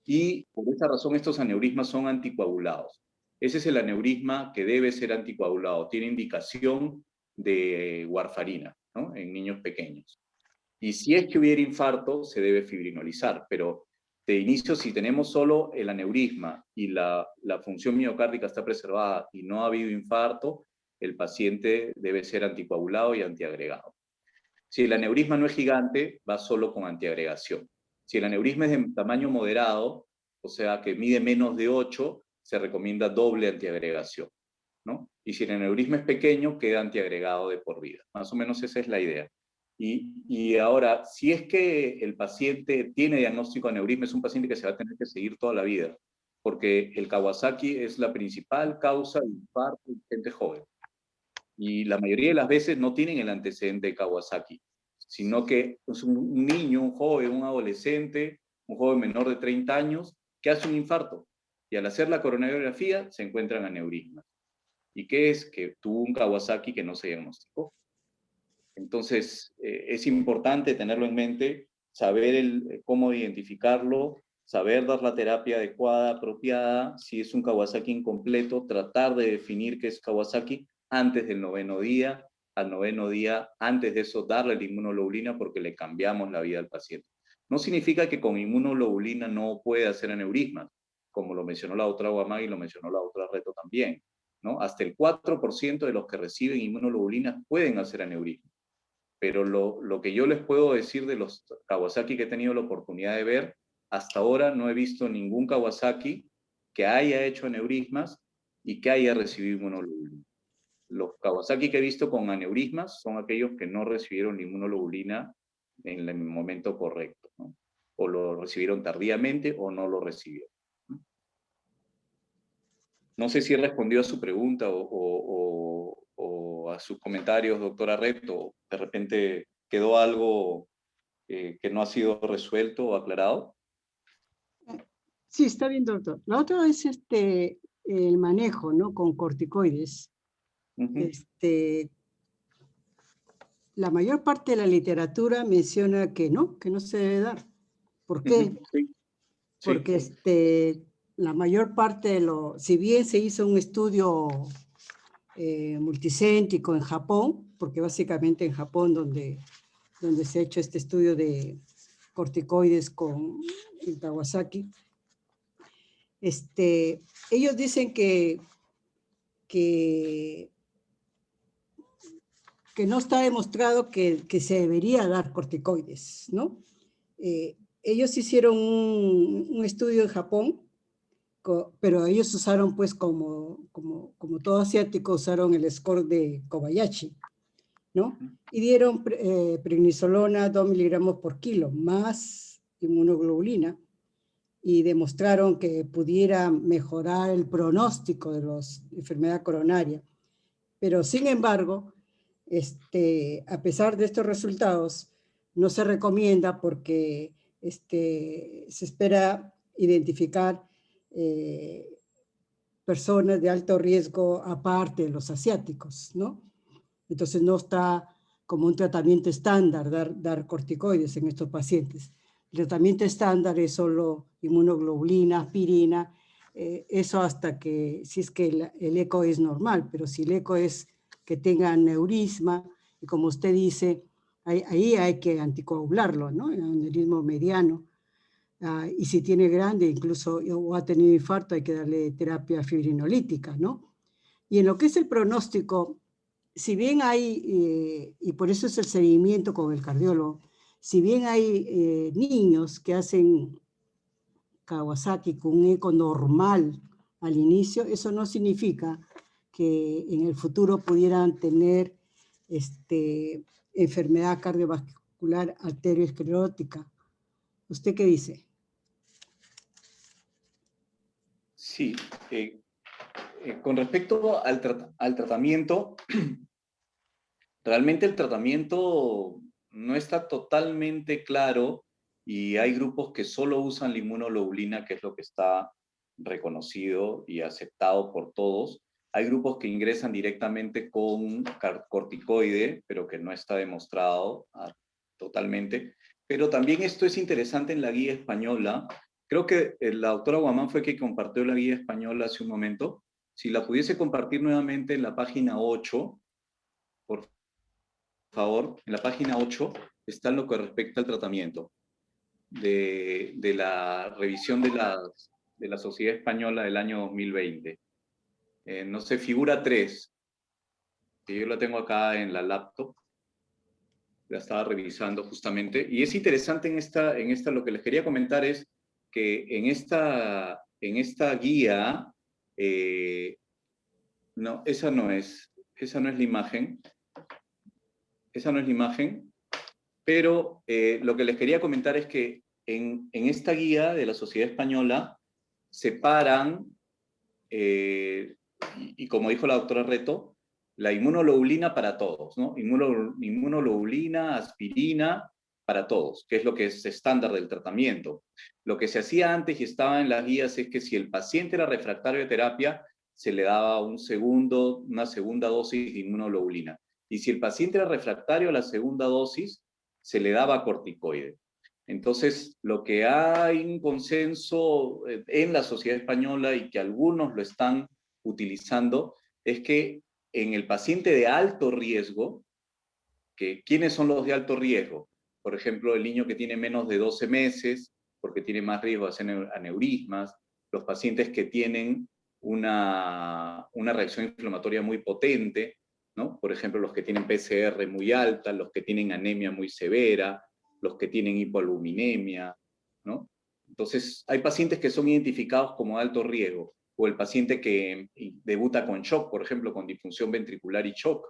Y por esa razón estos aneurismas son anticoagulados. Ese es el aneurisma que debe ser anticoagulado. Tiene indicación de warfarina, ¿no? En niños pequeños. Y si es que hubiera infarto, se debe fibrinolizar. Pero de inicio, si tenemos solo el aneurisma y la función miocárdica está preservada y no ha habido infarto, el paciente debe ser anticoagulado y antiagregado. Si el aneurisma no es gigante, va solo con antiagregación. Si el aneurisma es de tamaño moderado, o sea que mide menos de 8, se recomienda doble antiagregación, ¿no? Y si el aneurisma es pequeño, queda antiagregado de por vida. Más o menos esa es la idea. Y ahora, si es que el paciente tiene diagnóstico de aneurisma, es un paciente que se va a tener que seguir toda la vida, porque el Kawasaki es la principal causa de infarto en gente joven. Y la mayoría de las veces no tienen el antecedente de Kawasaki, sino que es un niño, un joven, un adolescente, un joven menor de 30 años, que hace un infarto. Y al hacer la coronariografía se encuentran aneurismas. ¿Y qué es? Que tuvo un Kawasaki que no se diagnosticó. Entonces, es importante tenerlo en mente, saber cómo identificarlo, saber dar la terapia adecuada, apropiada. Si es un Kawasaki incompleto, tratar de definir qué es Kawasaki antes del 9º día. Al 9º día, antes de eso, darle la inmunoglobulina porque le cambiamos la vida al paciente. No significa que con inmunoglobulina no puede hacer aneurismas, como lo mencionó la doctora Guamán y lo mencionó la doctora Reto también, ¿no? Hasta el 4% de los que reciben inmunoglobulinas pueden hacer aneurismas. Pero lo que yo les puedo decir de los Kawasaki que he tenido la oportunidad de ver, hasta ahora no he visto ningún Kawasaki que haya hecho aneurismas y que haya recibido inmunoglobulina. Los Kawasaki que he visto con aneurismas son aquellos que no recibieron inmunoglobulina en el momento correcto, ¿no? O lo recibieron tardíamente o no lo recibieron. No sé si he respondido a su pregunta o a sus comentarios, doctora Reto. De repente quedó algo que no ha sido resuelto o aclarado. Sí, está bien, doctor. La otra es el manejo, ¿no? Con corticoides. La mayor parte de la literatura menciona que no se debe dar. ¿Por qué? Sí. Porque la mayor parte si bien se hizo un estudio multicéntrico en Japón, porque básicamente en Japón donde se ha hecho este estudio de corticoides con el Kawasaki, ellos dicen que no está demostrado que se debería dar corticoides, ¿no? ellos hicieron un estudio en Japón, pero ellos usaron, pues, como todo asiático, usaron el score de Kobayashi, ¿no? Y dieron prednisolona 2 miligramos por kilo, más inmunoglobulina, y demostraron que pudiera mejorar el pronóstico de la enfermedad coronaria. Pero, sin embargo, a pesar de estos resultados, no se recomienda porque se espera identificar personas de alto riesgo aparte de los asiáticos, ¿no? Entonces no está como un tratamiento estándar dar corticoides en estos pacientes. El tratamiento estándar es solo inmunoglobulina, aspirina, eso hasta que, si es que el eco es normal, pero si el eco es que tenga aneurisma, y como usted dice, ahí hay que anticoagularlo, ¿no? El aneurismo mediano. Y si tiene grande, incluso o ha tenido infarto, hay que darle terapia fibrinolítica, ¿no? Y en lo que es el pronóstico, si bien hay, y por eso es el seguimiento con el cardiólogo, si bien hay niños que hacen Kawasaki con un eco normal al inicio, eso no significa que en el futuro pudieran tener enfermedad cardiovascular arteriosclerótica. ¿Usted qué dice? Sí, con respecto al tratamiento, realmente el tratamiento no está totalmente claro y hay grupos que solo usan la inmunoglobulina, que es lo que está reconocido y aceptado por todos. Hay grupos que ingresan directamente con corticoide, pero que no está demostrado totalmente. Pero también esto es interesante en la guía española. Creo que la doctora Guamán fue quien compartió la guía española hace un momento. Si la pudiese compartir nuevamente en la página 8, por favor, en la página 8 está lo que respecta al tratamiento de la revisión de la Sociedad Española del año 2020. No sé, figura 3, que yo la tengo acá en la laptop, la estaba revisando justamente, y es interesante en esta lo que les quería comentar es que en esta guía, no, esa no es la imagen, pero lo que les quería comentar es que en esta guía de la Sociedad Española separan, y como dijo la doctora Reto, la inmunoglobulina para todos, ¿no? Inmunoglobulina, aspirina, para todos, que es lo que es estándar del tratamiento. Lo que se hacía antes y estaba en las guías es que si el paciente era refractario de terapia, se le daba una segunda dosis de inmunoglobulina. Y si el paciente era refractario a la segunda dosis, se le daba corticoide. Entonces, lo que hay un consenso en la sociedad española y que algunos lo están utilizando es que en el paciente de alto riesgo, ¿quiénes son los de alto riesgo? Por ejemplo, el niño que tiene menos de 12 meses, porque tiene más riesgo de hacer aneurismas, los pacientes que tienen una reacción inflamatoria muy potente, ¿no? Por ejemplo, los que tienen PCR muy alta, los que tienen anemia muy severa, los que tienen hipoaluminemia, ¿no? Entonces, hay pacientes que son identificados como de alto riesgo, o el paciente que debuta con shock, por ejemplo, con disfunción ventricular y shock,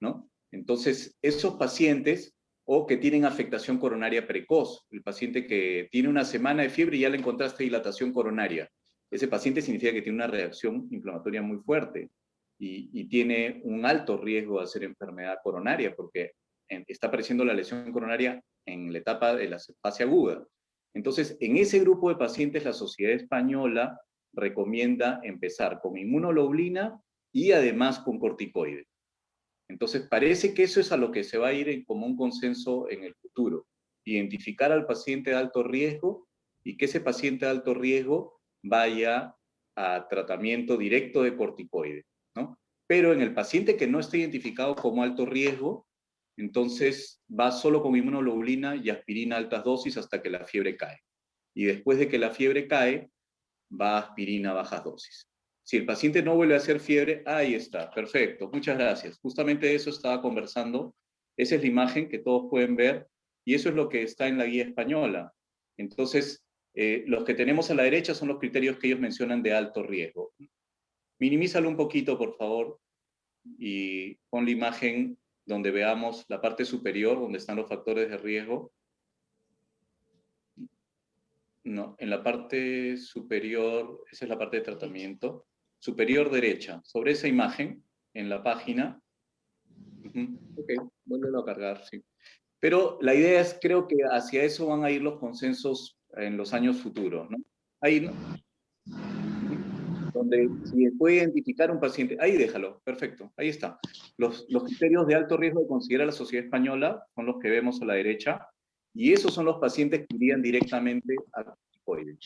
¿no? Entonces, esos pacientes, o que tienen afectación coronaria precoz, el paciente que tiene una semana de fiebre y ya le encontraste dilatación coronaria, ese paciente significa que tiene una reacción inflamatoria muy fuerte y tiene un alto riesgo de hacer enfermedad coronaria porque está apareciendo la lesión coronaria en la etapa de la fase aguda. Entonces, en ese grupo de pacientes, la Sociedad Española recomienda empezar con inmunoglobulina y además con corticoides. Entonces, parece que eso es a lo que se va a ir en común consenso en el futuro. Identificar al paciente de alto riesgo y que ese paciente de alto riesgo vaya a tratamiento directo de corticoides, ¿no? Pero en el paciente que no está identificado como alto riesgo, entonces va solo con inmunoglobulina y aspirina a altas dosis hasta que la fiebre cae. Y después de que la fiebre cae, va aspirina a bajas dosis. Si el paciente no vuelve a hacer fiebre, ahí está, perfecto, muchas gracias. Justamente de eso estaba conversando. Esa es la imagen que todos pueden ver y eso es lo que está en la guía española. Entonces, los que tenemos a la derecha son los criterios que ellos mencionan de alto riesgo. Minimízalo un poquito, por favor, y pon la imagen donde veamos la parte superior, donde están los factores de riesgo. No, en la parte superior, esa es la parte de tratamiento, superior derecha, sobre esa imagen, en la página. Ok, vuélvelo a cargar, sí. Pero la idea es, creo que hacia eso van a ir los consensos en los años futuros, ¿no? Ahí, ¿no? Donde si puede identificar un paciente, ahí déjalo, perfecto, ahí está. Los criterios de alto riesgo que considera la sociedad española son los que vemos a la derecha, y esos son los pacientes que irían directamente a corticoides,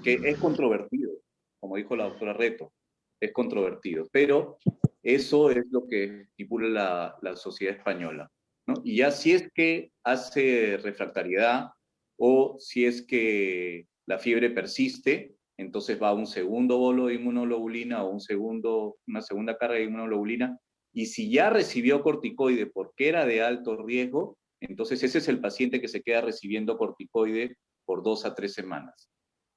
que es controvertido, como dijo la doctora Reto, es controvertido, pero eso es lo que estipula la sociedad española, ¿no? Y ya si es que hace refractariedad o si es que la fiebre persiste, entonces va a un segundo bolo de inmunoglobulina o una segunda carga de inmunoglobulina, y si ya recibió corticoide porque era de alto riesgo, entonces ese es el paciente que se queda recibiendo corticoide por 2 a 3 semanas,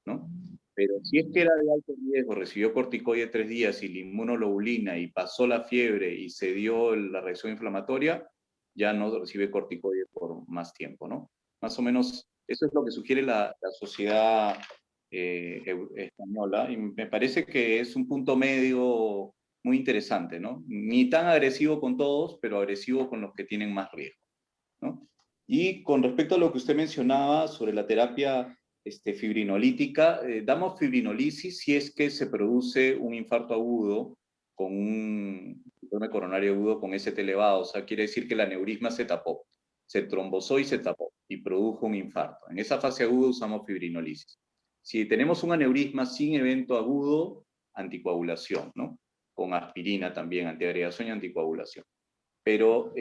¿no? Pero si es que era de alto riesgo, recibió corticoide 3 días y la inmunoglobulina y pasó la fiebre y se dio la reacción inflamatoria, ya no recibe corticoide por más tiempo, ¿no? Más o menos eso es lo que sugiere la sociedad española, y me parece que es un punto medio muy interesante, ¿no? Ni tan agresivo con todos, pero agresivo con los que tienen más riesgo, ¿no? Y con respecto a lo que usted mencionaba sobre la terapia fibrinolítica, damos fibrinolisis si es que se produce un infarto agudo con un síndrome coronario agudo con ST elevado, o sea, quiere decir que el aneurisma se tapó, se trombosó y se tapó, y produjo un infarto. En esa fase aguda usamos fibrinolisis. Si tenemos un aneurisma sin evento agudo, anticoagulación, ¿no? Con aspirina también, antiagregación y anticoagulación. Pero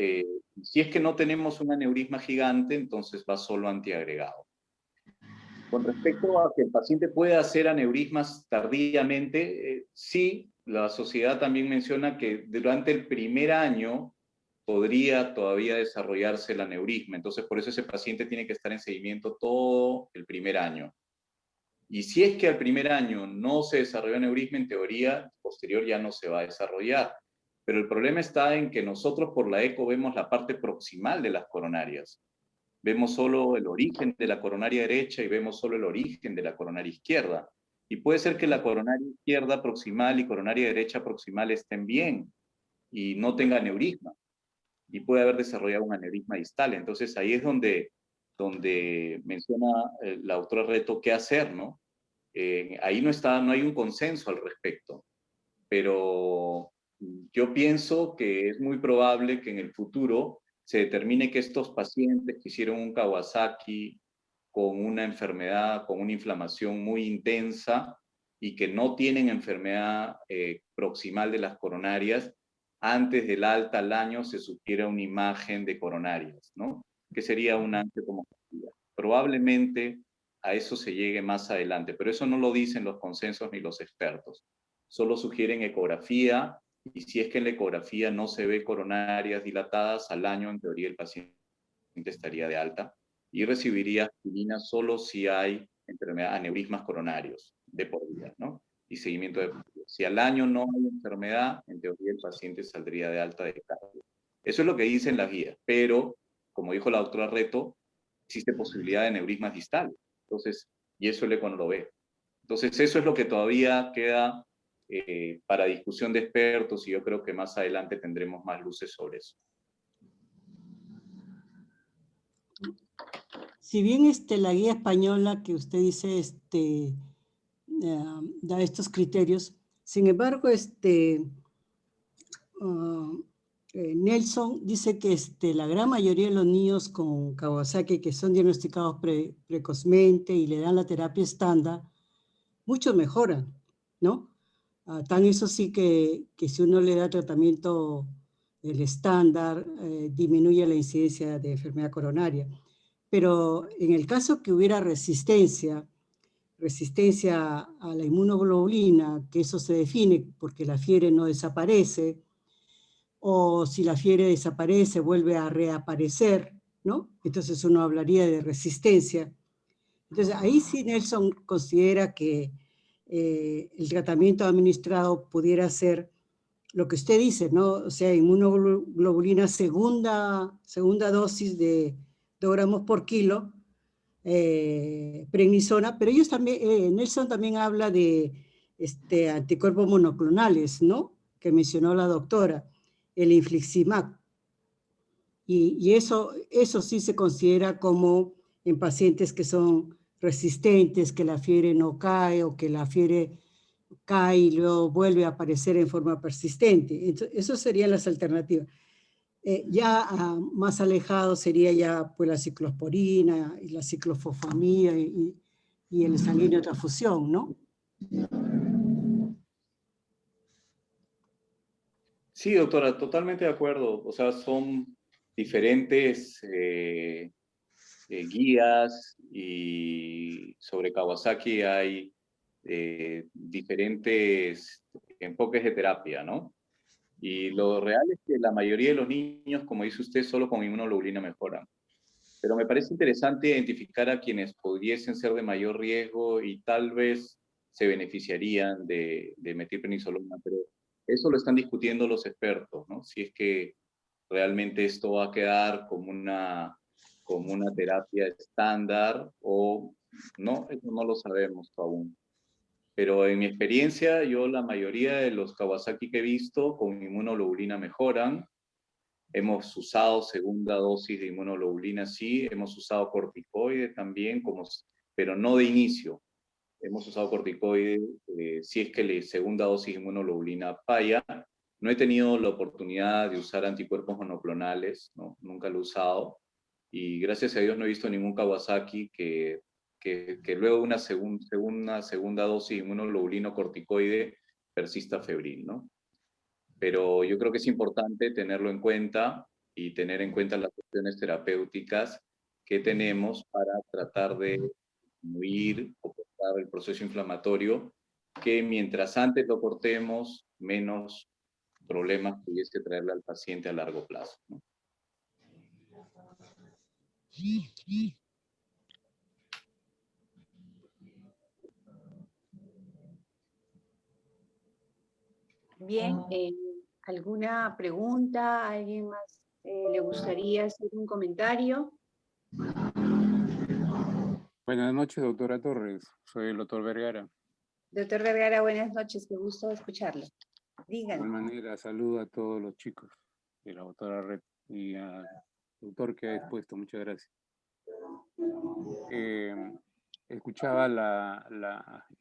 si es que no tenemos un aneurisma gigante, entonces va solo antiagregado. Con respecto a que el paciente pueda hacer aneurismas tardíamente, sí, la sociedad también menciona que durante el primer año podría todavía desarrollarse el aneurisma, entonces por eso ese paciente tiene que estar en seguimiento todo el primer año. Y si es que al primer año no se desarrolló aneurisma, en teoría, posterior ya no se va a desarrollar. Pero el problema está en que nosotros por la eco vemos la parte proximal de las coronarias. Vemos solo el origen de la coronaria derecha y vemos solo el origen de la coronaria izquierda. Y puede ser que la coronaria izquierda proximal y coronaria derecha proximal estén bien y no tenga aneurisma. Y puede haber desarrollado un aneurisma distal. Entonces ahí es donde menciona la doctora Reto qué hacer, ¿no? Ahí no hay un consenso al respecto, pero yo pienso que es muy probable que en el futuro se determine que estos pacientes que hicieron un Kawasaki con una enfermedad, con una inflamación muy intensa y que no tienen enfermedad proximal de las coronarias, antes del alta al año se sugiere una imagen de coronarias, ¿no? Que sería una angiotomografía. Probablemente a eso se llegue más adelante, pero eso no lo dicen los consensos ni los expertos. Solo sugieren ecografía, y si es que en la ecografía no se ve coronarias dilatadas, al año en teoría el paciente estaría de alta y recibiría aspirina solo si hay enfermedad, aneurismas coronarios de por vida, ¿no? Y seguimiento de por vida. Si al año no hay enfermedad, en teoría el paciente saldría de alta de cardio. Eso es lo que dicen las guías, pero, como dijo la doctora Reto, existe posibilidad de aneurismas distales. Entonces, y eso el eco no lo ve. Entonces, eso es lo que todavía queda para discusión de expertos, y yo creo que más adelante tendremos más luces sobre eso. Si bien la guía española que usted dice da estos criterios, sin embargo, Nelson dice que la gran mayoría de los niños con Kawasaki que son diagnosticados precozmente y le dan la terapia estándar, muchos mejoran, ¿no? Tan eso sí que si uno le da tratamiento el estándar, disminuye la incidencia de enfermedad coronaria. Pero en el caso que hubiera resistencia a la inmunoglobulina, que eso se define porque la fiebre no desaparece, o si la fiebre desaparece, vuelve a reaparecer, ¿no? Entonces uno hablaría de resistencia. Entonces, ahí sí Nelson considera que el tratamiento administrado pudiera ser lo que usted dice, ¿no? O sea, inmunoglobulina segunda dosis de 2 gramos por kilo, prednisona, pero ellos también, Nelson también habla de anticuerpos monoclonales, ¿no? Que mencionó la doctora, el infliximab. Y eso sí se considera como en pacientes que son resistentes, que la fiebre no cae o que la fiebre cae y luego vuelve a aparecer en forma persistente. Entonces, esas serían las alternativas. Más alejado sería ya pues la ciclosporina y la ciclofosfamida y el sanguíneo transfusión, ¿no? Sí, doctora, totalmente de acuerdo. O sea, son diferentes guías y sobre Kawasaki hay diferentes enfoques de terapia, ¿no? Y lo real es que la mayoría de los niños, como dice usted, solo con inmunoglobulina mejoran. Pero me parece interesante identificar a quienes pudiesen ser de mayor riesgo y tal vez se beneficiarían de metilprednisolona, pero eso lo están discutiendo los expertos, ¿no? Si es que realmente esto va a quedar como una terapia estándar o no, eso no lo sabemos aún. Pero en mi experiencia, yo la mayoría de los Kawasaki que he visto con inmunoglobulina mejoran. Hemos usado segunda dosis de inmunoglobulina, sí. Hemos usado corticoide también, pero no de inicio. Hemos usado corticoide si es que la segunda dosis de inmunoglobulina falla. No he tenido la oportunidad de usar anticuerpos monoclonales, ¿no? Nunca lo he usado. Y gracias a Dios no he visto ningún Kawasaki que luego de una segunda dosis de inmunoglobulina corticoide persista febril, ¿no? Pero yo creo que es importante tenerlo en cuenta y tener en cuenta las opciones terapéuticas que tenemos para tratar de disminuir o cortar el proceso inflamatorio, que mientras antes lo cortemos, menos problemas pudiese traerle al paciente a largo plazo, ¿no? Bien, ¿alguna pregunta? ¿Alguien más le gustaría hacer un comentario? Buenas noches, doctora Torres. Soy el doctor Vergara. Doctor Vergara, buenas noches, qué gusto escucharlo. De igual Díganme. manera, saludo a todos los chicos de la doctora Red y al doctor que ha expuesto. Muchas gracias. Escuchaba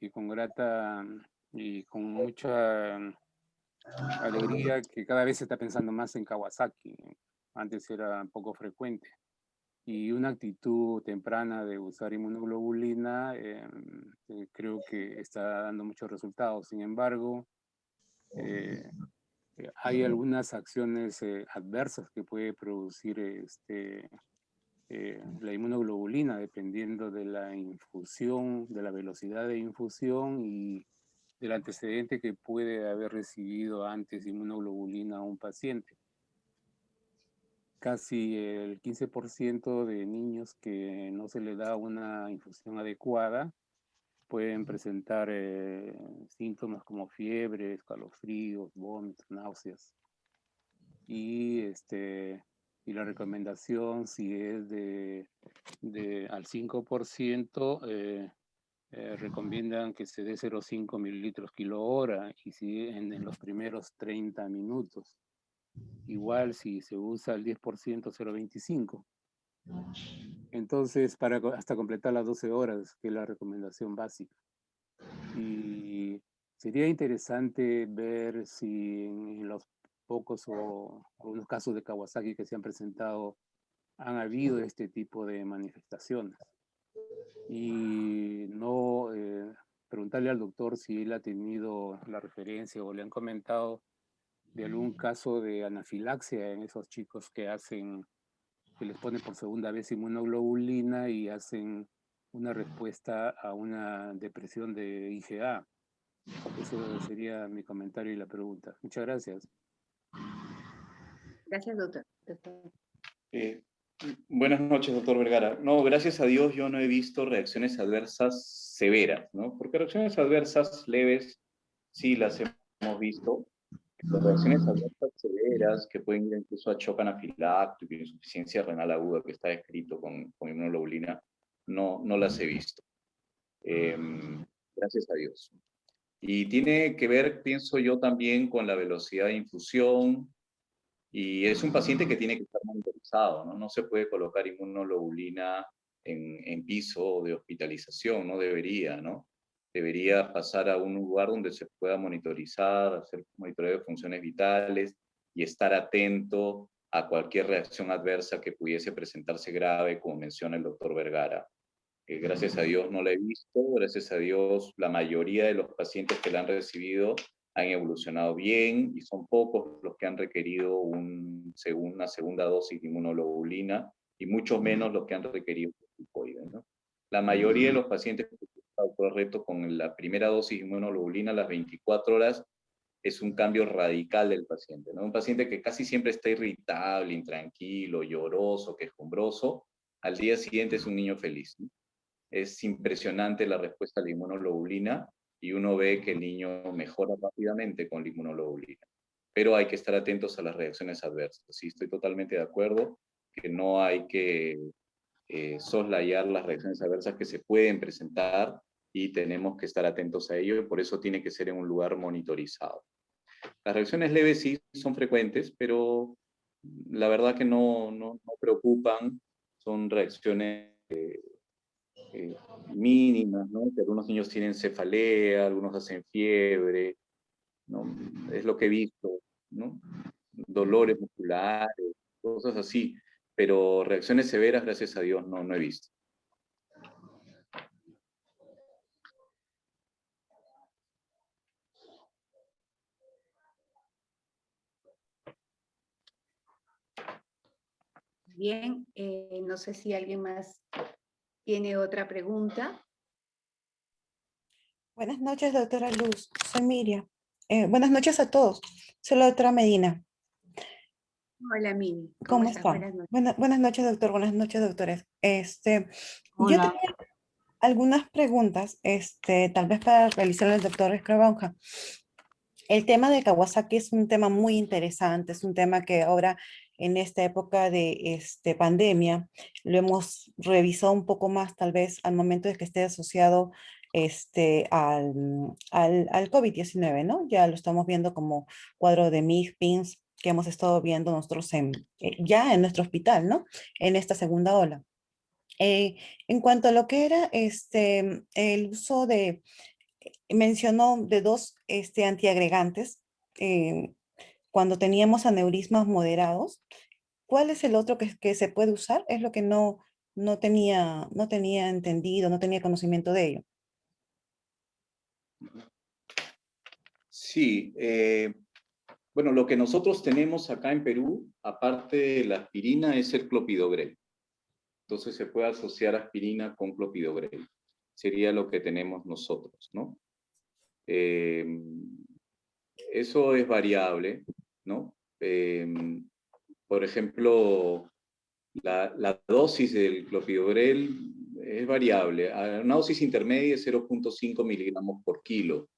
y con grata y con mucha alegría que cada vez se está pensando más en Kawasaki. Antes era poco frecuente. Y una actitud temprana de usar inmunoglobulina creo que está dando muchos resultados. Sin embargo, hay algunas acciones adversas que puede producir la inmunoglobulina dependiendo de la infusión, de la velocidad de infusión y del antecedente que puede haber recibido antes inmunoglobulina a un paciente. Casi el 15% de niños que no se les da una infusión adecuada pueden presentar síntomas como fiebre, escalofríos, vómitos, náuseas. Y la recomendación, si es al 5%, recomiendan que se dé 0,5 mililitros kilo hora y si en los primeros 30 minutos. Igual si se usa el 10%, 0,25. Entonces, hasta completar las 12 horas, que es la recomendación básica. Y sería interesante ver si en los pocos o algunos casos de Kawasaki que se han presentado han habido este tipo de manifestaciones. Y no preguntarle al doctor si él ha tenido la referencia o le han comentado de algún caso de anafilaxia en esos chicos que les ponen por segunda vez inmunoglobulina y hacen una respuesta a una depresión de IgA. Eso sería mi comentario y la pregunta. Muchas gracias. Gracias, doctor. Buenas noches, doctor Vergara. No, gracias a Dios yo no he visto reacciones adversas severas, ¿no? Porque reacciones adversas leves sí las hemos visto. Las reacciones adversas severas, que pueden ir incluso a shock anafiláctico y insuficiencia renal aguda, que está escrito con inmunoglobulina, no las he visto. Gracias a Dios. Y tiene que ver, pienso yo, también con la velocidad de infusión, y es un paciente que tiene que estar monitorizado, ¿no? No se puede colocar inmunoglobulina en piso de hospitalización, no debería, ¿no? Debería pasar a un lugar donde se pueda monitorizar, hacer monitoreo de funciones vitales y estar atento a cualquier reacción adversa que pudiese presentarse grave, como menciona el doctor Vergara. Gracias a Dios no la he visto, gracias a Dios la mayoría de los pacientes que la han recibido han evolucionado bien y son pocos los que han requerido una segunda dosis de inmunoglobulina y mucho menos los que han requerido corticoides, ¿no? La mayoría de los pacientes que el reto con la primera dosis de inmunoglobulina a las 24 horas es un cambio radical del paciente, ¿no? Un paciente que casi siempre está irritable, intranquilo, lloroso, quejumbroso, al día siguiente es un niño feliz, ¿no? Es impresionante la respuesta a la inmunoglobulina y uno ve que el niño mejora rápidamente con la inmunoglobulina. Pero hay que estar atentos a las reacciones adversas. Sí, estoy totalmente de acuerdo que no hay que soslayar las reacciones adversas que se pueden presentar y tenemos que estar atentos a ello y por eso tiene que ser en un lugar monitorizado. Las reacciones leves sí son frecuentes, pero la verdad que no preocupan, son reacciones mínimas, ¿no? Que algunos niños tienen cefalea, algunos hacen fiebre, ¿no? Es lo que he visto, ¿no? Dolores musculares, cosas así, pero reacciones severas, gracias a Dios, no he visto. Bien, no sé si alguien más tiene otra pregunta. Buenas noches, doctora Luz. Soy Miriam. Buenas noches a todos. Soy la doctora Medina. Hola, Mini. ¿Cómo estás? están? Buenas noches. Buenas noches, doctor. Buenas noches, doctores. Yo Hola. tenía algunas preguntas, tal vez para realizarle al doctor Escravanja. El tema de Kawasaki es un tema muy interesante, es un tema que ahora en esta época de pandemia lo hemos revisado un poco más tal vez al momento de que esté asociado al COVID-19, ¿no? Ya lo estamos viendo como cuadro de MIG-PINS que hemos estado viendo nosotros ya en nuestro hospital, ¿no? En esta segunda ola. En cuanto a lo que era el uso mencionó de dos antiagregantes cuando teníamos aneurismas moderados. ¿Cuál es el otro que se puede usar? Es lo que no tenía entendido, no tenía conocimiento de ello. Sí, bueno, lo que nosotros tenemos acá en Perú, aparte de la aspirina, es el clopidogrel. Entonces se puede asociar aspirina con clopidogrel. Sería lo que tenemos nosotros, ¿no? Eso es variable, ¿no? Por ejemplo, la dosis del clopidogrel es variable. Una dosis intermedia es 0.5 miligramos por kilo.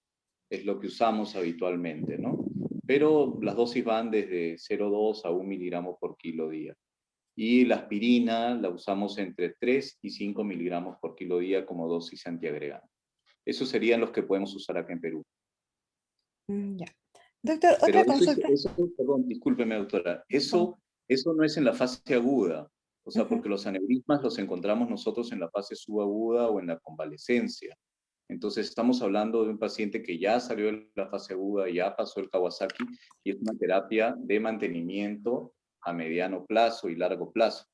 Es lo que usamos habitualmente, ¿no? Pero las dosis van desde 0,2 a 1 miligramos por kilo día. Y la aspirina la usamos entre 3 y 5 miligramos por kilo día como dosis antiagregante. Esos serían los que podemos usar acá en Perú. Ya. Doctor, Pero otra consulta. perdón, discúlpeme, doctora, eso no es en la fase aguda, o sea, porque los aneurismas los encontramos nosotros en la fase subaguda o en la convalescencia. Entonces estamos hablando de un paciente que ya salió de la fase aguda, ya pasó el Kawasaki, y es una terapia de mantenimiento a mediano plazo y largo plazo,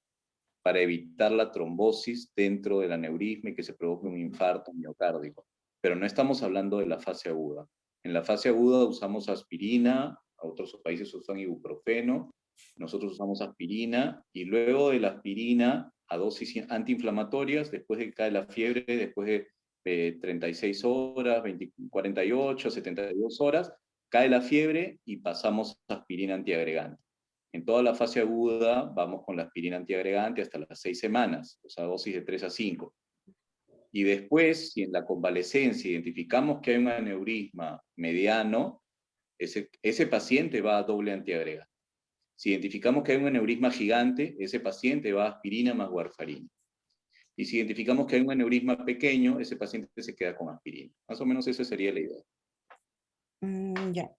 para evitar la trombosis dentro del aneurisma y que se provoque un infarto miocárdico. Pero no estamos hablando de la fase aguda. En la fase aguda usamos aspirina, a otros países usan ibuprofeno, nosotros usamos aspirina, y luego de la aspirina a dosis antiinflamatorias, después de que cae la fiebre, después de 36 horas, 48, 72 horas, cae la fiebre y pasamos a aspirina antiagregante. En toda la fase aguda vamos con la aspirina antiagregante hasta las 6 semanas, o sea, dosis de 3 a 5. Y después, si en la convalecencia identificamos que hay un aneurisma mediano, ese paciente va a doble antiagregante. Si identificamos que hay un aneurisma gigante, ese paciente va a aspirina más warfarina. Y si identificamos que hay un aneurisma pequeño, ese paciente se queda con aspirina. Más o menos esa sería la idea. Ya.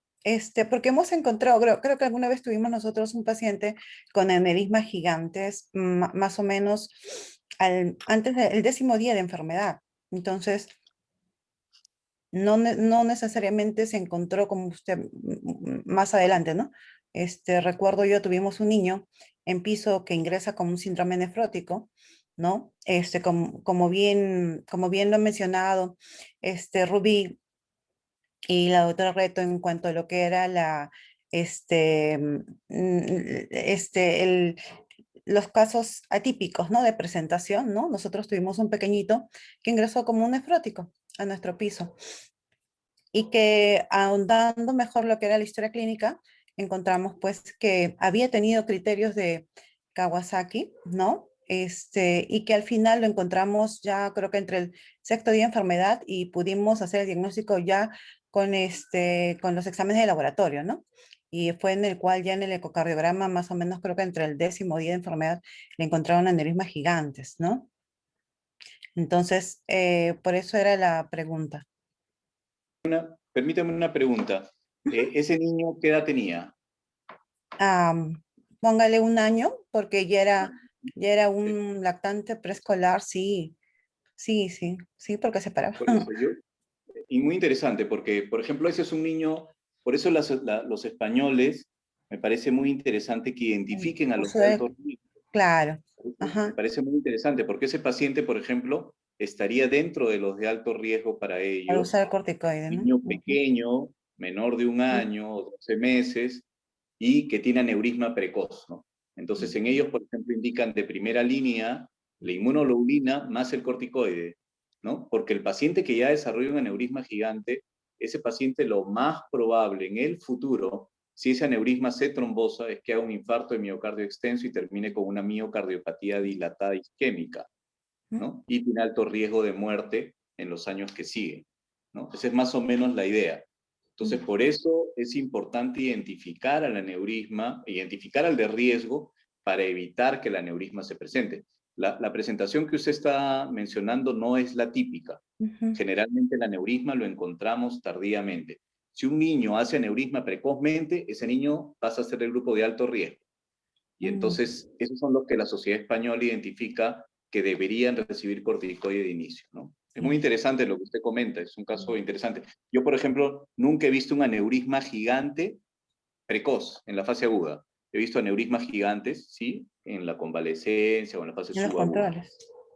Porque hemos encontrado, creo que alguna vez tuvimos nosotros un paciente con aneurismas gigantes, más o menos antes del 10º día de enfermedad. Entonces, no necesariamente se encontró como usted más adelante, ¿no? Recuerdo yo, tuvimos un niño en piso que ingresa con un síndrome nefrótico, ¿no? Como bien lo han mencionado, Rubí y la doctora Reto en cuanto a lo que era los casos atípicos, ¿no? De presentación, ¿no? Nosotros tuvimos un pequeñito que ingresó como un nefrótico a nuestro piso y que ahondando mejor lo que era la historia clínica, encontramos pues que había tenido criterios de Kawasaki, ¿no? Y que al final lo encontramos ya creo que entre el 6º día de enfermedad y pudimos hacer el diagnóstico ya con los exámenes de laboratorio, ¿no? Y fue en el cual ya en el ecocardiograma, más o menos creo que entre el 10º día de enfermedad, le encontraron aneurismas gigantes, ¿no? Entonces, por eso era la pregunta. Permítame una pregunta. ¿Ese niño qué edad tenía? Póngale 1 año, porque ya era un lactante preescolar, sí, porque se paraba. Por eso y muy interesante, porque, por ejemplo, ese es un niño, por eso los españoles, me parece muy interesante que identifiquen a los de alto riesgo. Claro. Me parece muy interesante, porque ese paciente, por ejemplo, estaría dentro de los de alto riesgo para ellos. Para usar corticoide, ¿no? Niño pequeño, menor de 1 año o 12 meses, y que tiene aneurisma precoz, ¿no? Entonces, en ellos, por ejemplo, indican de primera línea la inmunoglobulina más el corticoide, ¿no? Porque el paciente que ya desarrolla un aneurisma gigante, ese paciente lo más probable en el futuro, si ese aneurisma se trombosa, es que haga un infarto de miocardio extenso y termine con una miocardiopatía dilatada isquémica, ¿no? Y tiene alto riesgo de muerte en los años que siguen, ¿no? Esa es más o menos la idea. Entonces, por eso es importante identificar al aneurisma, identificar al de riesgo para evitar que el aneurisma se presente. La presentación que usted está mencionando no es la típica. Generalmente el aneurisma lo encontramos tardíamente. Si un niño hace aneurisma precozmente, ese niño pasa a ser el grupo de alto riesgo. Y entonces, esos son los que la Sociedad Española identifica que deberían recibir corticoide de inicio, ¿no? Es muy interesante lo que usted comenta, es un caso interesante. Yo, por ejemplo, nunca he visto un aneurisma gigante precoz en la fase aguda. He visto aneurismas gigantes, ¿sí? En la convalecencia o en la fase subaguda,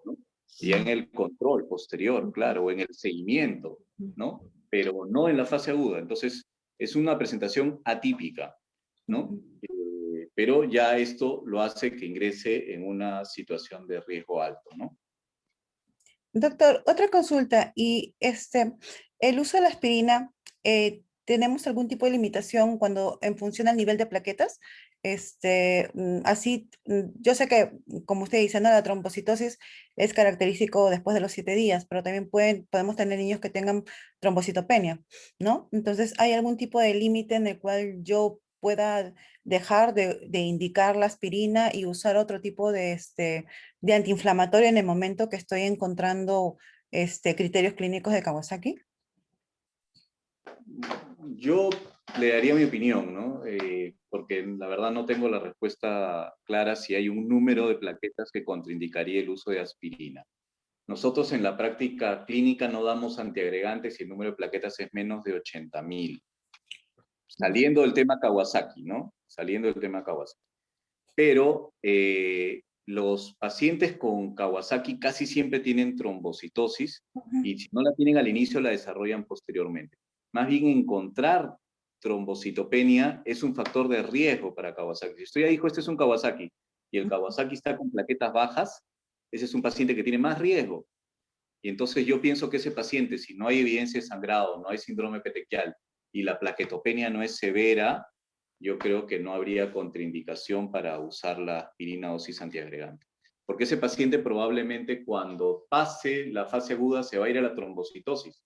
¿no? Y en el control posterior, claro, o en el seguimiento, ¿no? Pero no en la fase aguda. Entonces, es una presentación atípica, ¿no? Pero ya esto lo hace que ingrese en una situación de riesgo alto, ¿no? Doctor, otra consulta, y el uso de la aspirina, ¿tenemos algún tipo de limitación cuando en función al nivel de plaquetas? Yo sé que, como usted dice, ¿no? La trombocitosis es característico después de los 7 días, pero también podemos tener niños que tengan trombocitopenia, ¿no? Entonces, ¿hay algún tipo de límite en el cual yo pueda dejar de indicar la aspirina y usar otro tipo de antiinflamatorio en el momento que estoy encontrando criterios clínicos de Kawasaki? Yo le daría mi opinión, ¿no? Porque la verdad no tengo la respuesta clara si hay un número de plaquetas que contraindicaría el uso de aspirina. Nosotros en la práctica clínica no damos antiagregantes si el número de plaquetas es menos de 80.000. Saliendo del tema Kawasaki, ¿no? Saliendo del tema Kawasaki. Pero los pacientes con Kawasaki casi siempre tienen trombocitosis y si no la tienen al inicio la desarrollan posteriormente. Más bien encontrar trombocitopenia es un factor de riesgo para Kawasaki. Si usted ya dijo, este es un Kawasaki y el Kawasaki está con plaquetas bajas, ese es un paciente que tiene más riesgo. Y entonces yo pienso que ese paciente, si no hay evidencia de sangrado, no hay síndrome petequial y la plaquetopenia no es severa, yo creo que no habría contraindicación para usar la aspirina dosis antiagregante. Porque ese paciente probablemente cuando pase la fase aguda se va a ir a la trombocitosis.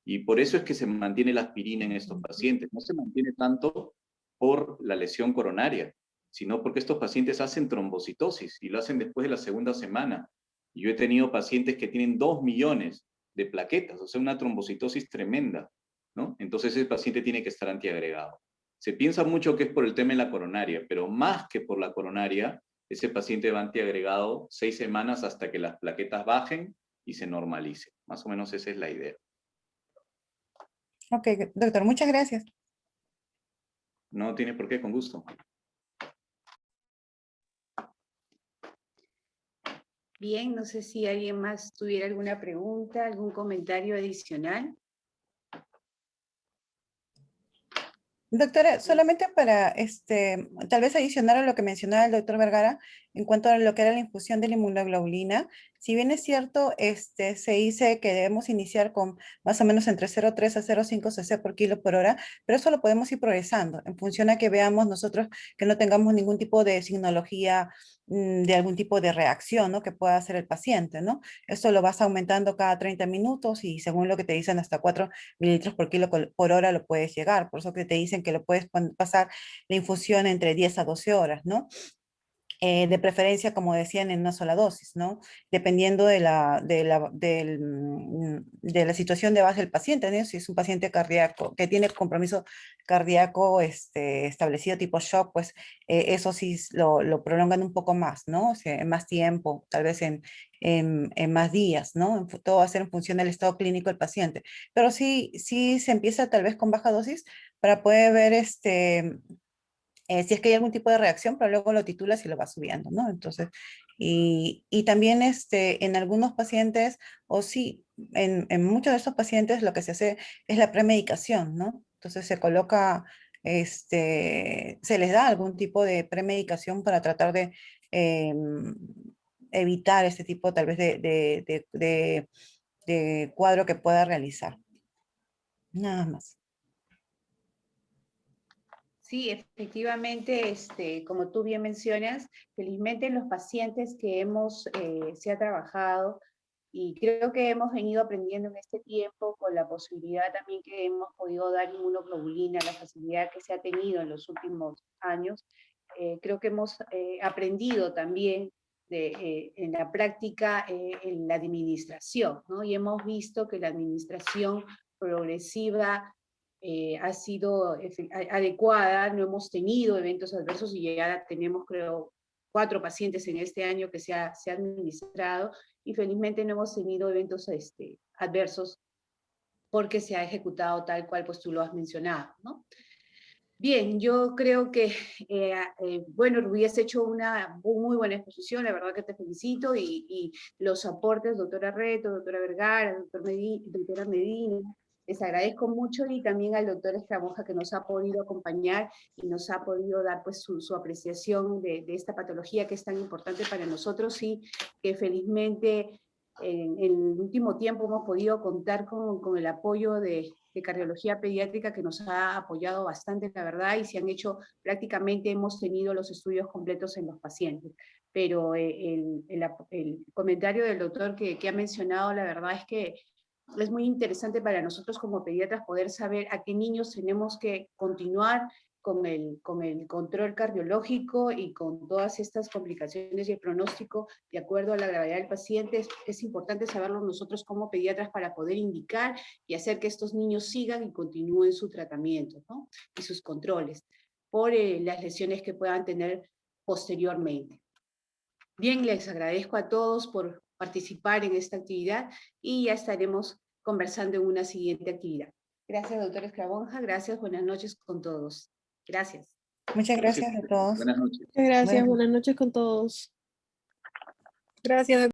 Y por eso es que se mantiene la aspirina en estos pacientes. No se mantiene tanto por la lesión coronaria, sino porque estos pacientes hacen trombocitosis y lo hacen después de la segunda semana. Y yo he tenido pacientes que tienen 2 millones de plaquetas, o sea, una trombocitosis tremenda, ¿no? Entonces ese paciente tiene que estar antiagregado. Se piensa mucho que es por el tema de la coronaria, pero más que por la coronaria, ese paciente va antiagregado 6 semanas hasta que las plaquetas bajen y se normalicen. Más o menos esa es la idea. Ok, doctor, muchas gracias. No tiene por qué, con gusto. Bien, no sé si alguien más tuviera alguna pregunta, algún comentario adicional. Doctora, solamente para tal vez adicionar a lo que mencionaba el doctor Vergara en cuanto a lo que era la infusión de la inmunoglobulina, si bien es cierto, se dice que debemos iniciar con más o menos entre 0,3 a 0,5 cc por kilo por hora, pero eso lo podemos ir progresando en función a que veamos nosotros que no tengamos ningún tipo de signología de algún tipo de reacción, ¿no? Que pueda hacer el paciente, ¿no? Esto lo vas aumentando cada 30 minutos y según lo que te dicen hasta 4 mililitros por kilo por hora lo puedes llegar. Por eso que te dicen que lo puedes pasar la infusión entre 10 a 12 horas, ¿no? De preferencia, como decían, en una sola dosis, ¿no? Dependiendo de la situación de base del paciente, ¿no? Si es un paciente cardíaco que tiene compromiso cardíaco establecido tipo shock, pues eso sí lo prolongan un poco más, ¿no? O sea, en más tiempo, tal vez en más días, ¿no? Todo va a ser en función del estado clínico del paciente. Pero sí se empieza tal vez con baja dosis para poder ver si es que hay algún tipo de reacción, pero luego lo titulas y lo vas subiendo, ¿no? Entonces, y también en algunos pacientes, o sí, en muchos de estos pacientes lo que se hace es la premedicación, ¿no? Entonces se coloca, se les da algún tipo de premedicación para tratar de evitar este tipo tal vez de cuadro que pueda realizar. Nada más. Sí, efectivamente, como tú bien mencionas, felizmente en los pacientes que se ha trabajado y creo que hemos venido aprendiendo en este tiempo con la posibilidad también que hemos podido dar inmunoglobulina, la facilidad que se ha tenido en los últimos años, creo que hemos aprendido también en la práctica en la administración, ¿no? Y hemos visto que la administración progresiva ha sido adecuada, no hemos tenido eventos adversos y ya tenemos, creo, 4 pacientes en este año que se ha administrado y felizmente no hemos tenido eventos adversos porque se ha ejecutado tal cual pues tú lo has mencionado, ¿no? Bien, yo creo que, bueno, Rubí, has hecho una muy buena exposición, la verdad que te felicito, y los aportes, doctora Reto, doctora Vergara, doctora Medina, les agradezco mucho, y también al doctor Escamoja que nos ha podido acompañar y nos ha podido dar pues su apreciación de esta patología que es tan importante para nosotros y que felizmente en el último tiempo hemos podido contar con el apoyo de cardiología pediátrica que nos ha apoyado bastante, la verdad, y se han hecho, prácticamente hemos tenido los estudios completos en los pacientes. Pero el comentario del doctor que ha mencionado, la verdad es que es muy interesante para nosotros como pediatras poder saber a qué niños tenemos que continuar con el control cardiológico y con todas estas complicaciones y el pronóstico de acuerdo a la gravedad del paciente. Es importante saberlo nosotros como pediatras para poder indicar y hacer que estos niños sigan y continúen su tratamiento, ¿no? Y sus controles por las lesiones que puedan tener posteriormente. Bien, les agradezco a todos por participar en esta actividad y ya estaremos conversando en una siguiente actividad. Gracias, doctor Escravonja. Gracias, buenas noches con todos. Gracias. Muchas gracias a todos. Buenas noches. Muchas gracias, buenas noches con todos. Gracias.